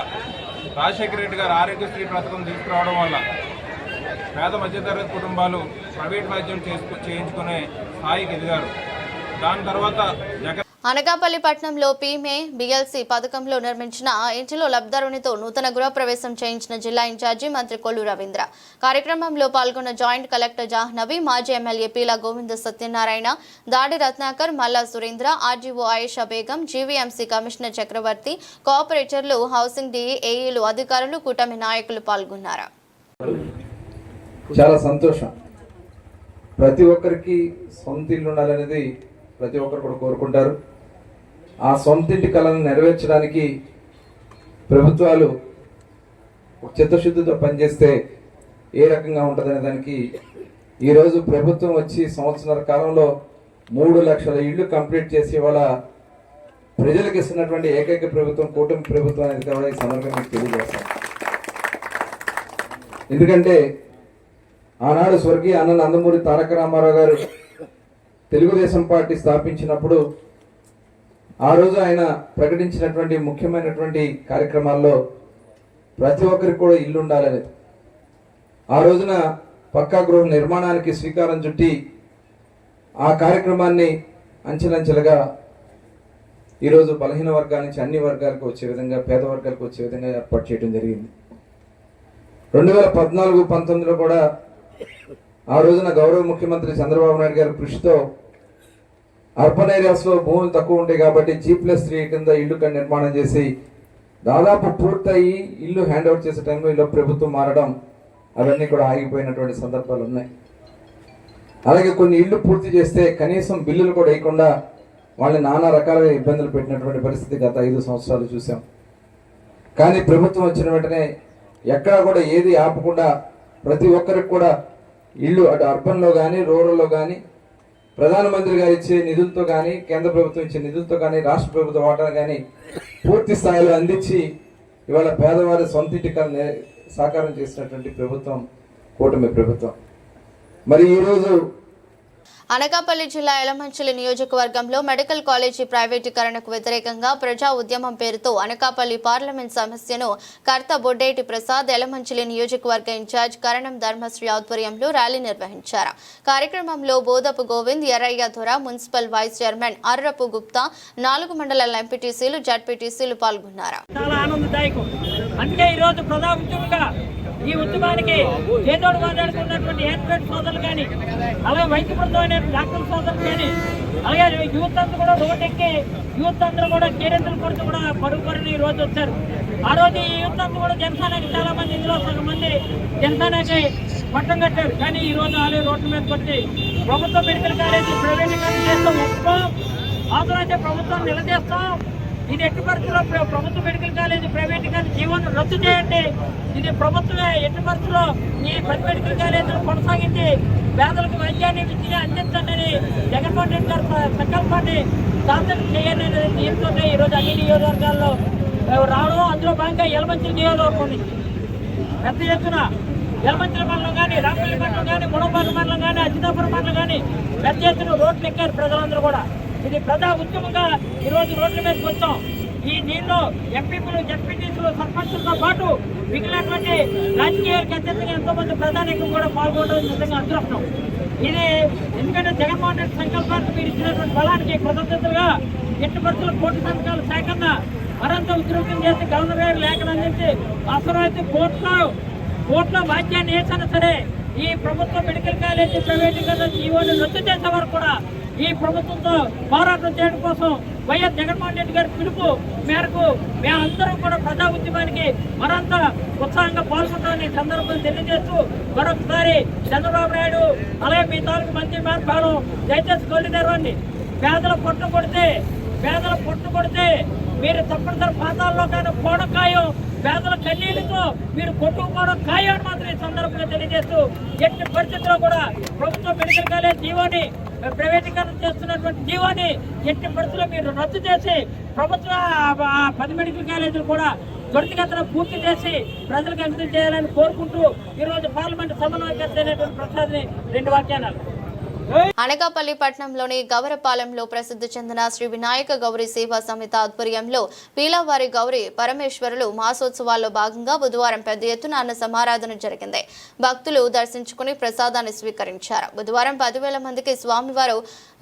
రాజశేఖర రెడ్డి గారు ఆరోగ్యశ్రీ పథకం తీసుకురావడం వల్ల పేద మధ్యతరగతి కుటుంబాలు ప్రైవేట్ వైద్యం చేయించుకునే స్థాయికి ఎదిగారు. దాని తర్వాత అనకాపల్లి పట్టణంలో పీమే బిఎల్సి పథకంలో నిర్మించిన ఇంటిలో లబ్ధిదారునితో నూతన గృహప్రవేశం చేయించిన జిల్లా ఇన్ఛార్జి మంత్రి కొల్లు రవీంద్ర. కార్యక్రమంలో పాల్గొన్న జాయింట్ కలెక్టర్ జాహ్నవి, మాజీ MLA Peela Govinda Satyanarayana, Dadi Ratnakar, Malla Surendra, RGO Ayesha Begum, GVMC commissioner Chakravarthi, కోఆపరేటర్లు, హౌసింగ్ డిఈ, ఏఈలు, అధికారులు, కూటమి నాయకులు పాల్గొన్నారు. చాలా సంతోషం. ప్రతి ఒక్కరికి సొంత ఇల్లు ఉండాలనేది ప్రతి ఒక్కరు కూడా కోరుకుంటారు. ఆ సొంతింటి కళను నెరవేర్చడానికి ప్రభుత్వాలు చిత్తశుద్ధితో పనిచేస్తే ఏ రకంగా ఉంటుందనే దానికి ఈరోజు ప్రభుత్వం వచ్చి సంవత్సరాల కాలంలో 3 లక్షల ఇళ్ళు కంప్లీట్ చేసి వాళ్ళ ప్రజలకు ఇస్తున్నటువంటి ఏకైక ప్రభుత్వం కూటమి ప్రభుత్వం అనేది కూడా ఈ సందర్భంగా తెలియజేస్తాం. ఎందుకంటే ఆనాడు స్వర్గీయ అన్న నందమూరి తారక రామారావు గారు తెలుగుదేశం పార్టీ స్థాపించినప్పుడు ఆ రోజు ఆయన ప్రకటించినటువంటి ముఖ్యమైనటువంటి కార్యక్రమాల్లో ప్రతి ఒక్కరికి కూడా ఇల్లు ఉండాలని, ఆ రోజున పక్కా గృహ నిర్మాణానికి శ్రీకారం చుట్టి ఆ కార్యక్రమాన్ని అంచెలంచెలుగా ఈరోజు బలహీన వర్గాల నుంచి అన్ని వర్గాలకు వచ్చే విధంగా, పేద వర్గాలకు వచ్చే విధంగా ఏర్పాటు చేయడం జరిగింది. 2014-19లో కూడా ఆ రోజున గౌరవ ముఖ్యమంత్రి చంద్రబాబు నాయుడు గారి కృషితో అర్బన్ ఏరియాస్లో భూములు తక్కువ ఉంటాయి కాబట్టి G+3 కింద ఇల్లు నిర్మాణం చేసి దాదాపు పూర్తయి ఇల్లు హ్యాండ్ ఓవర్ చేసే టైంలో ఇలా ప్రభుత్వం మారడం, అవన్నీ కూడా ఆగిపోయినటువంటి సందర్భాలు ఉన్నాయి. అలాగే కొన్ని ఇల్లు పూర్తి చేస్తే కనీసం బిల్లులు కూడా వేయకుండా వాళ్ళని నానా రకాలుగా ఇబ్బందులు పెట్టినటువంటి పరిస్థితి గత 5 సంవత్సరాలు చూసాం. కానీ ప్రభుత్వం వచ్చిన వెంటనే ఎక్కడా కూడా ఏది ఆపకుండా ప్రతి ఒక్కరికి కూడా ఇల్లు అటు అర్బన్లో కానీ రూరల్లో కానీ ప్రధానమంత్రి గారు ఇచ్చే నిధులతో కానీ కేంద్ర ప్రభుత్వం ఇచ్చే నిధులతో కానీ రాష్ట్ర ప్రభుత్వ వాటా కానీ పూర్తి స్థాయిలో అందించి ఇవాళ పేదవారి సొంతింటి కళని సాకారం చేసినటువంటి ప్రభుత్వం కూటమి ప్రభుత్వం. మరి ఈరోజు అనకాపల్లి జిల్లా యలమంచిలి నియోజకవర్గంలో మెడికల్ కాలేజీ ప్రైవేటీకరణకు వ్యతిరేకంగా ప్రజా ఉద్యమం పేరుతో అనకాపల్లి పార్లమెంట్ సమస్యను కర్త బొడ్డేటి ప్రసాద్, యలమంచిలి నియోజకవర్గ ఇన్ఛార్జ్ కరణం ధర్మశ్రీ ఆధ్వర్యంలో ర్యాలీ నిర్వహించారు. కార్యక్రమంలో బోదపు Govind, Errayya Dora, municipal vice chairman Arrapu Gupta, 4 మండలాల ఎంపీటీసీలు, జడ్పీటీసీలు పాల్గొన్నారు. ఈ ఉద్యమానికి చేదోడు మాట్లాడుకున్నటువంటి ఏర్పేట సోదరులు కానీ, అలాగే వైద్య బృందమైన డాక్టర్ సోదరులు కానీ, అలాగే యూత్ అంతా కూడా రోడ్డెక్కి యూత్ అందరూ కూడా కేరింతలు కొడుతూ కూడా పరుగుపడిన ఈ రోజు వచ్చారు. ఆ రోజు ఈ యూత్ అంతా కూడా జనసేనకి చాలా మంది, ఇందులో సగం మంది జనసేనకి పట్టం కట్టారు. కానీ ఈ రోజు ఆలయ రోడ్ల మీద కొట్టి ప్రభుత్వ మెడికల్ కాలేజీ ప్రైవేటీకరణ చేస్తాం, ఒప్పుకోం, అవసరమైతే ప్రభుత్వం నిలదీస్తాం. ఇది ఎట్టి పరిస్థితుల్లో ప్రభుత్వ మెడికల్ కాలేజీ ప్రైవేటీకరణ జీవనం రద్దు చేయండి. ఇది ప్రభుత్వమే ఎట్టి పరిస్థితుల్లో ఈ ప్రతి మెడికల్ కాలేజీలు కొనసాగించి పేదలకు వైద్యాన్ని విద్యని అందించండి అని జగన్మోహన్ రెడ్డి గారు సంకల్పాన్ని సాధన చేయాలని దీంతో ఈరోజు అన్ని నియోజకవర్గాల్లో రావడం, అందులో భాగంగా యలమంచిలి నియోజకవర్గం నుంచి పెద్ద ఎత్తున యలమంచిలి మండలం కానీ, రాంపల్లి మండలం కానీ, మునపాక మండలం కానీ, అచ్చితాపురం మండలం కానీ పెద్ద ఎత్తున రోడ్లు ఎక్కారు ప్రజలందరూ కూడా. ఇది ప్రజా ఉద్యమంగా ఈరోజు రోడ్ల మీదకి వచ్చాం. ఈ దీనిలో ఎంపీలు, జడ్పీటీసీలు, సర్పంచులతో పాటు మిగిలినటువంటి రాజకీయాలకు అత్యంతంగా ఎంతో మంది ప్రధానికం కూడా పాల్గొనడం నిజంగా అదృష్టం. ఇది ఎందుకంటే జగన్మోహన్ రెడ్డి సంకల్పానికి మీరు ఇచ్చినటువంటి బలానికి కృతజ్ఞతలుగా ఎట్టి పరిస్థితుల్లో 1,000 సంతకాల సేకరణ మరింత ఉధృతం చేసి గవర్నర్ గారు లేఖను అందించి అవసరమైతే కోర్టులో వాద్యాన్ని వేసినా సరే ఈ ప్రభుత్వ మెడికల్ కాలేజీ ప్రైవేటీకరణ జీవోని రద్దు చేసే వరకు కూడా ఈ ప్రభుత్వంతో పోరాటం చేయడం కోసం వైఎస్ జగన్మోహన్ రెడ్డి గారి పిలుపు మేరకు మేమందరం కూడా ప్రజా ఉద్యమానికి మరంత ఉత్సాహంగా పాల్గొంటామని సందర్భం తెలియజేస్తూ మరొకసారి చంద్రబాబు నాయుడు అలాగే మీ తాలూకు మంత్రి మేరపాలెం దయచేసి కళ్ళు తెరవండి. పేదల పొట్టు కొడితే మీరు తప్పనిసరి పాతాల్లో కానీ పోవడం ఖాయం, పేదల కన్నీళ్లతో మీరు కొట్టుకుపోవడం ఖాయం అని మాత్రం ఈ సందర్భంగా తెలియజేస్తూ ఎట్టి పరిస్థితుల్లో కూడా ప్రభుత్వ మెడికల్ కాలేజ్ జీవోని ప్రైవేటీకరణ చేస్తున్నటువంటి జీవోని ఎట్టి పరిస్థితుల్లో మీరు రద్దు చేసి ప్రభుత్వ 10 మెడికల్ కాలేజీలు కూడా త్వరితగతిన పూర్తి చేసి ప్రజలకు అంకితం చేయాలని కోరుకుంటూ ఈరోజు పార్లమెంటు సమన్వయకర్త అయినటువంటి ప్రసాద్ని 2 వాక్యాలు. అనకాపల్లి పట్టణంలోని గౌరపాలెంలో ప్రసిద్ధి చెందిన శ్రీ వినాయక గౌరీ సేవా సమితి ఆధ్వర్యంలో పీలావారి గౌరీ పరమేశ్వరులు మాసోత్సవాల్లో భాగంగా బుధవారం పెద్ద ఎత్తున అన్న సమారాధన జరిగింది. భక్తులు దర్శించుకుని ప్రసాదాన్ని స్వీకరించారు. బుధవారం 10,000 మందికి స్వామివారు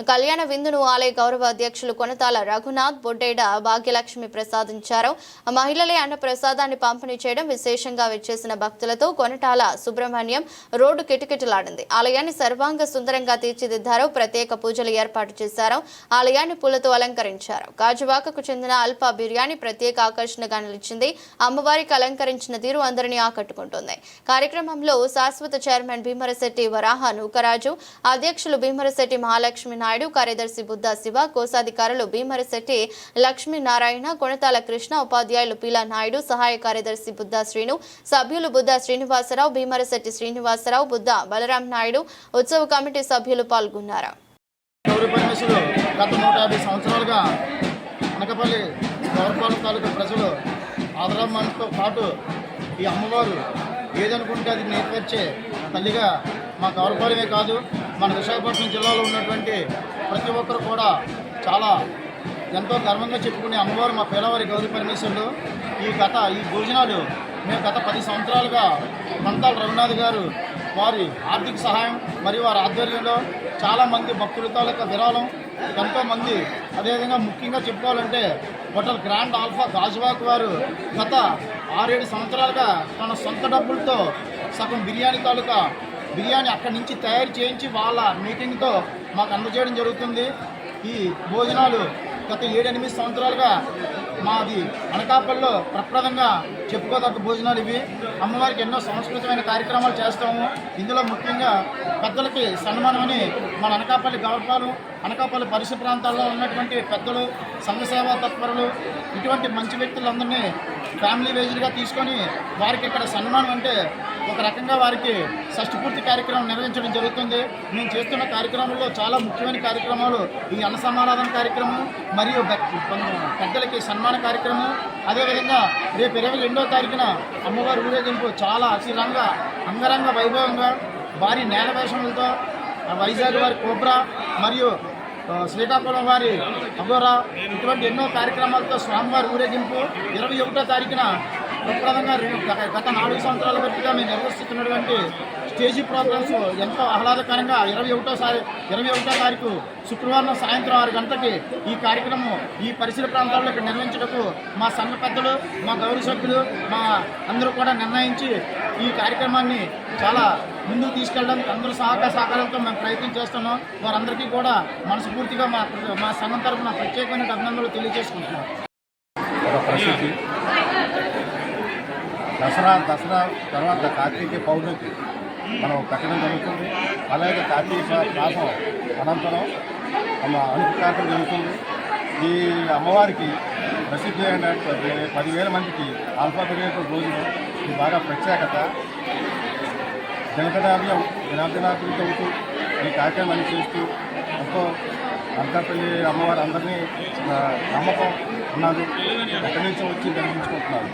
కళ్యాణ విందును ఆలయ గౌరవ అధ్యక్షులు కొనతాల రఘునాథ్ బొడ్డేడ భాగ్యలక్ష్మి ప్రసాదించారు. మహిళలే అన్న ప్రసాదాన్ని పంపిణీ చేయడం విశేషంగా విచ్చేసిన భక్తులతో కొనటాల సుబ్రహ్మణ్యం రోడ్డు కిటకిటలాడింది. ఆలయాన్ని సర్వాంగ సుందరంగా తీర్చిదిద్దారు. ప్రత్యేక పూజలు ఏర్పాటు చేశారు. ఆలయాన్ని పూలతో అలంకరించారు. గాజువాకకు చెందిన అల్పా బిర్యానీ ప్రత్యేక ఆకర్షణగా నిలిచింది. అమ్మవారికి అలంకరించిన తీరు అందరినీ ఆకట్టుకుంటుంది. కార్యక్రమంలో శాశ్వత చైర్మన్ భీమరశెట్టి వరాహ నూకరాజు, అధ్యక్షులు భీమరశెట్టి మహాలక్ష్మి నాయుడు, కార్యదర్శి బుద్ధా శివ, కోశాధికారులు భీమరశెట్టి లక్ష్మీనారాయణ, కొనతాల కృష్ణ, ఉపాధ్యాయులు పీలా నాయుడు, సహాయ కార్యదర్శి బుద్ధా శ్రీను, సభ్యులు బుద్ధా శ్రీనివాసరావు, భీమరశెట్టి శ్రీనివాసరావు, బుద్ధా బలరాం నాయుడు, ఉత్సవ కమిటీ సభ్యులు పాల్గొన్నారు. గౌరీ పరమేశ్వరులు గత 150 సంవత్సరాలుగా అనకాపల్లి గౌరపాలెం తాలూకా ప్రజలు ఆదరామానంతో పాటు ఈ అమ్మవారు ఏదనుకుంటే అది నేర్పరిచే తల్లిగా మా గౌరపాలెమే కాదు, మన విశాఖపట్నం జిల్లాలో ఉన్నటువంటి ప్రతి ఒక్కరు కూడా చాలా ఎంతో గర్వంగా చెప్పుకునే అమ్మవారు మా పేలవారి గౌరీ పరమేశ్వరులు. ఈ భోజనాలు మేము గత 10 సంవత్సరాలుగా కొనతాల రఘునాథ్ గారు వారి ఆర్థిక సహాయం మరియు వారి ఆధ్వర్యంలో చాలామంది భక్తుల తాలూకా విరాళం ఎంతోమంది, అదేవిధంగా ముఖ్యంగా చెప్పుకోవాలంటే హోటల్ గ్రాండ్ ఆల్ఫా గాజువాక్ వారు గత 6-7 సంవత్సరాలుగా తన సొంత డబ్బులతో సగం బిర్యానీ అక్కడి నుంచి తయారు చేయించి వాళ్ళ మీటింగ్తో మాకు అందజేయడం జరుగుతుంది. ఈ భోజనాలు గత 7-8 సంవత్సరాలుగా మాది అనకాపల్లిలో ప్రప్రదంగా చెప్పుకోదగ్గ భోజనాలు ఇవి. అమ్మవారికి ఎన్నో సంస్కృతమైన కార్యక్రమాలు చేస్తాము. ఇందులో ముఖ్యంగా పెద్దలకి సన్మానం అని మన అనకాపల్లి గౌరపాలెం, అనకాపల్లి పరిసర ప్రాంతాల్లో ఉన్నటువంటి పెద్దలు, సంఘ సేవా తత్పరులు, ఇటువంటి మంచి వ్యక్తులందరినీ ఫ్యామిలీ వేజ్గా తీసుకొని వారికి ఇక్కడ సన్మానం అంటే ఒక రకంగా వారికి షష్ఠపూర్తి కార్యక్రమం నిర్వహించడం జరుగుతుంది. మేము చేస్తున్న కార్యక్రమంలో చాలా ముఖ్యమైన కార్యక్రమాలు ఈ అన్న సమారాధన కార్యక్రమం మరియు పెద్దలకి సన్మాన కార్యక్రమం. అదేవిధంగా రేపు 22వ తారీఖున అమ్మవారి ఊరేగింపు చాలా అంగరంగ వైభవంగా భారీ నేల వేషములతో వైజాగ్ వారి కోబ్రా మరియు శ్రీకాకుళం వారి అఘోరా ఇటువంటి ఎన్నో కార్యక్రమాలతో స్వామివారి ఊరేగింపు 21వ తారీఖున ప్రప్రదంగా గత 4 సంవత్సరాల బట్టిగా మేము నిర్వహిస్తున్నటువంటి స్టేజీ ప్రోగ్రామ్స్ ఎంతో ఆహ్లాదకరంగా 21వ తారీఖు శుక్రవారం సాయంత్రం 6 గంటలకి ఈ కార్యక్రమం ఈ పరిసర ప్రాంతాల్లో ఇక్కడ నిర్వహించడానికి మా సంఘ పెద్దలు, మా గౌరవ సభ్యులు, మా అందరూ కూడా నిర్ణయించి ఈ కార్యక్రమాన్ని చాలా ముందుకు తీసుకెళ్ళడానికి అందరూ సహకారాలతో మేము ప్రయత్నం చేస్తున్నాం. వారందరికీ కూడా మనస్ఫూర్తిగా మా సంఘం తరఫున ప్రత్యేకమైన అభినందనలు తెలియజేసుకుంటున్నాం. దసరా తర్వాత కార్తీక పౌర్ణమికి మనం పెట్టడం జరుగుతుంది. అలాగే కార్తీక మాసం అనంతరం అనుష్ఠానం జరుగుతుంది. ఈ అమ్మవారికి ప్రసిద్ధి అయిన 10,000 మందికి ఆల్ఫా బిర్యానీ రోజులు ఇది బాగా ప్రత్యేకత. జనార్దనాభివృద్ధి అవుతూ ఈ కార్యక్రమాన్ని చేస్తూ ఎంతో అనకాపల్లి అమ్మవారు అందరినీ నమ్మకం ఉన్నది. ఎక్కడి నుంచి వచ్చి దర్శించుకుంటున్నారు.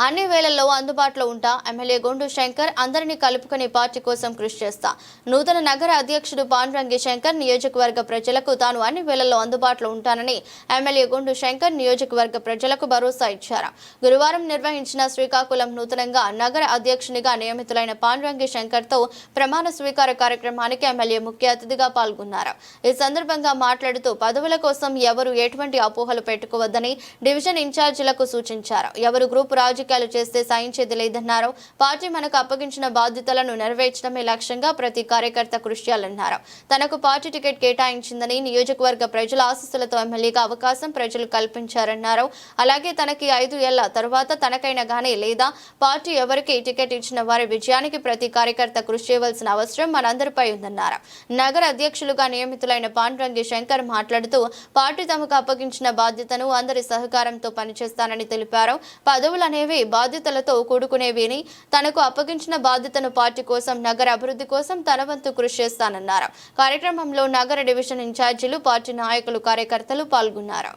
అన్ని వేళల్లో అందుబాటులో ఉంటా. ఎమ్మెల్యే గొండు శంకర్ అందరినీ కలుపుకుని పార్టీ కోసం కృషి చేస్తా. నూతన నగర అధ్యక్షుడు పాండ్రంగి శంకర్ నియోజకవర్గ ప్రజలకు తాను అన్ని వేళల్లో అందుబాటులో ఉంటానని ఎమ్మెల్యే గొండు శంకర్ నియోజకవర్గ ప్రజలకు భరోసా ఇచ్చారు. గురువారం నిర్వహించిన శ్రీకాకుళం నూతనంగా నగర అధ్యక్షునిగా నియమితులైన పాండ్రంగి శంకర్తో ప్రమాణ స్వీకార కార్యక్రమానికి ఎమ్మెల్యే ముఖ్య అతిథిగా పాల్గొన్నారు. ఈ సందర్భంగా మాట్లాడుతూ పదవుల కోసం ఎవరు ఎటువంటి అపోహలు పెట్టుకోవద్దని డివిజన్ ఇన్ఛార్జీలకు సూచించారు. ఎవరు గ్రూపు రాజకీయ రాజకీయాలు చేస్తే సహించేది లేదన్నారు. పార్టీ మనకు అప్పగించిన బాధ్యతలను నెరవేర్చడమే లక్ష్యంగా ప్రతి కార్యకర్త కృషి చేయాలన్నారు. తనకు పార్టీ టికెట్ కేటాయించిందని, నియోజకవర్గ ప్రజల ఆశీస్సులతో ఎమ్మెల్యేగా అవకాశం ప్రజలు కల్పించారన్నారు. అలాగే తనకి 5 ఏళ్ల తరువాత తనకైనా గానీ లేదా పార్టీ ఎవరికి టికెట్ ఇచ్చిన వారి విజయానికి ప్రతి కార్యకర్త కృషి చేయవలసిన అవసరం మనందరిపై ఉందన్నారు. నగర అధ్యక్షులుగా నియమితులైన పాండురంగి శంకర్ మాట్లాడుతూ పార్టీ తమకు అప్పగించిన బాధ్యతను అందరి సహకారంతో పనిచేస్తానని తెలిపారు. పదవులనేవి బాధ్యతలతో కూడుకునేవి అని, తనకు అప్పగించిన బాధ్యతను పార్టీ కోసం, నగర అభివృద్ధి కోసం తన వంతు కృషి చేస్తానన్నారు. కార్యక్రమంలో నగర డివిజన్ ఇన్ఛార్జీలు, పార్టీ నాయకులు, కార్యకర్తలు పాల్గొన్నారు.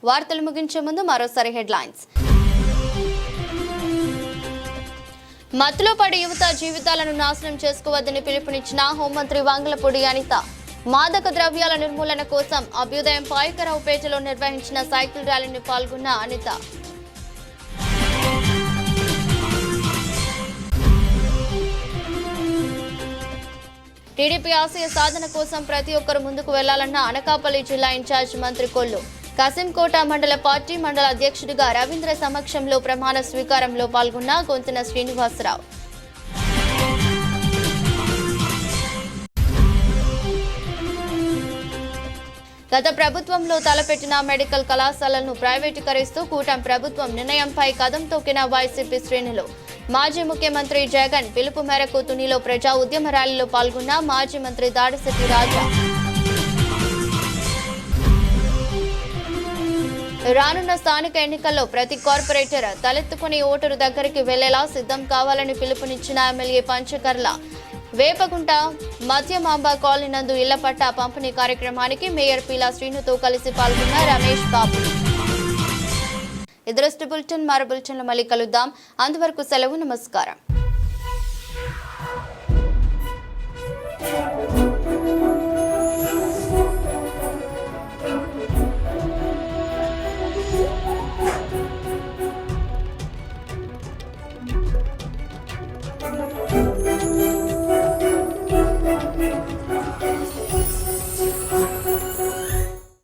వార్తలు ముగించే ముందు మరోసారి హెడ్లైన్స్. మత్తులో పడి యువత జీవితాలను నాశనం చేసుకోవద్దని పిలుపునిచ్చిన హోంమంత్రి వంగలపూడి అనిత. మాదక ద్రవ్యాల నిర్మూలన కోసం అభ్యుదయం పాయకరావుపేటలో నిర్వహించిన సైకిల్ ర్యాలీని పాల్గొన్న అనిత. టీడీపీ ఆశయ సాధన కోసం ప్రతి ఒక్కరూ ముందుకు వెళ్లాలన్న అనకాపల్లి జిల్లా ఇన్ఛార్జ్ మంత్రి కొల్లు. కాసింకోట మండల పార్టీ మండల అధ్యక్షుడిగా రవీంద్ర సమక్షంలో ప్రమాణ స్వీకారంలో పాల్గొన్న గొంతున శ్రీనివాసరావు. గత ప్రభుత్వంలో తలపెట్టిన మెడికల్ కళాశాలలను ప్రైవేటీకరిస్తూ కూటమి ప్రభుత్వం నిర్ణయంపై కదం తొక్కిన వైసీపీ శ్రేణులు. మాజీ ముఖ్యమంత్రి జగన్ పిలుపు మేరకు తునిలో ప్రజా ఉద్యమ ర్యాలీలో పాల్గొన్న మాజీ మంత్రి దాడిశెట్టి రాజా. రానున్న స్థానిక ఎన్నికల్లో ప్రతి కార్పొరేటర్ తలెత్తుకుని ఓటరు దగ్గరికి వెళ్లేలా సిద్ధం కావాలని పిలుపునిచ్చిన ఎమ్మెల్యే పంచకర్ల. వేపగుంట మధ్యమాంబ కాలనీ నందు ఇళ్ల పట్టా పంపిణీ కార్యక్రమానికి మేయర్ పీలా శ్రీనుతో కలిసి పాల్గొన్న రమేష్ బాబు. ఇదరస్ట్ బులెటిన్ మరో బులెటిన్లో మళ్ళీ కలుద్దాం. అంతవరకు సెలవు. నమస్కారం.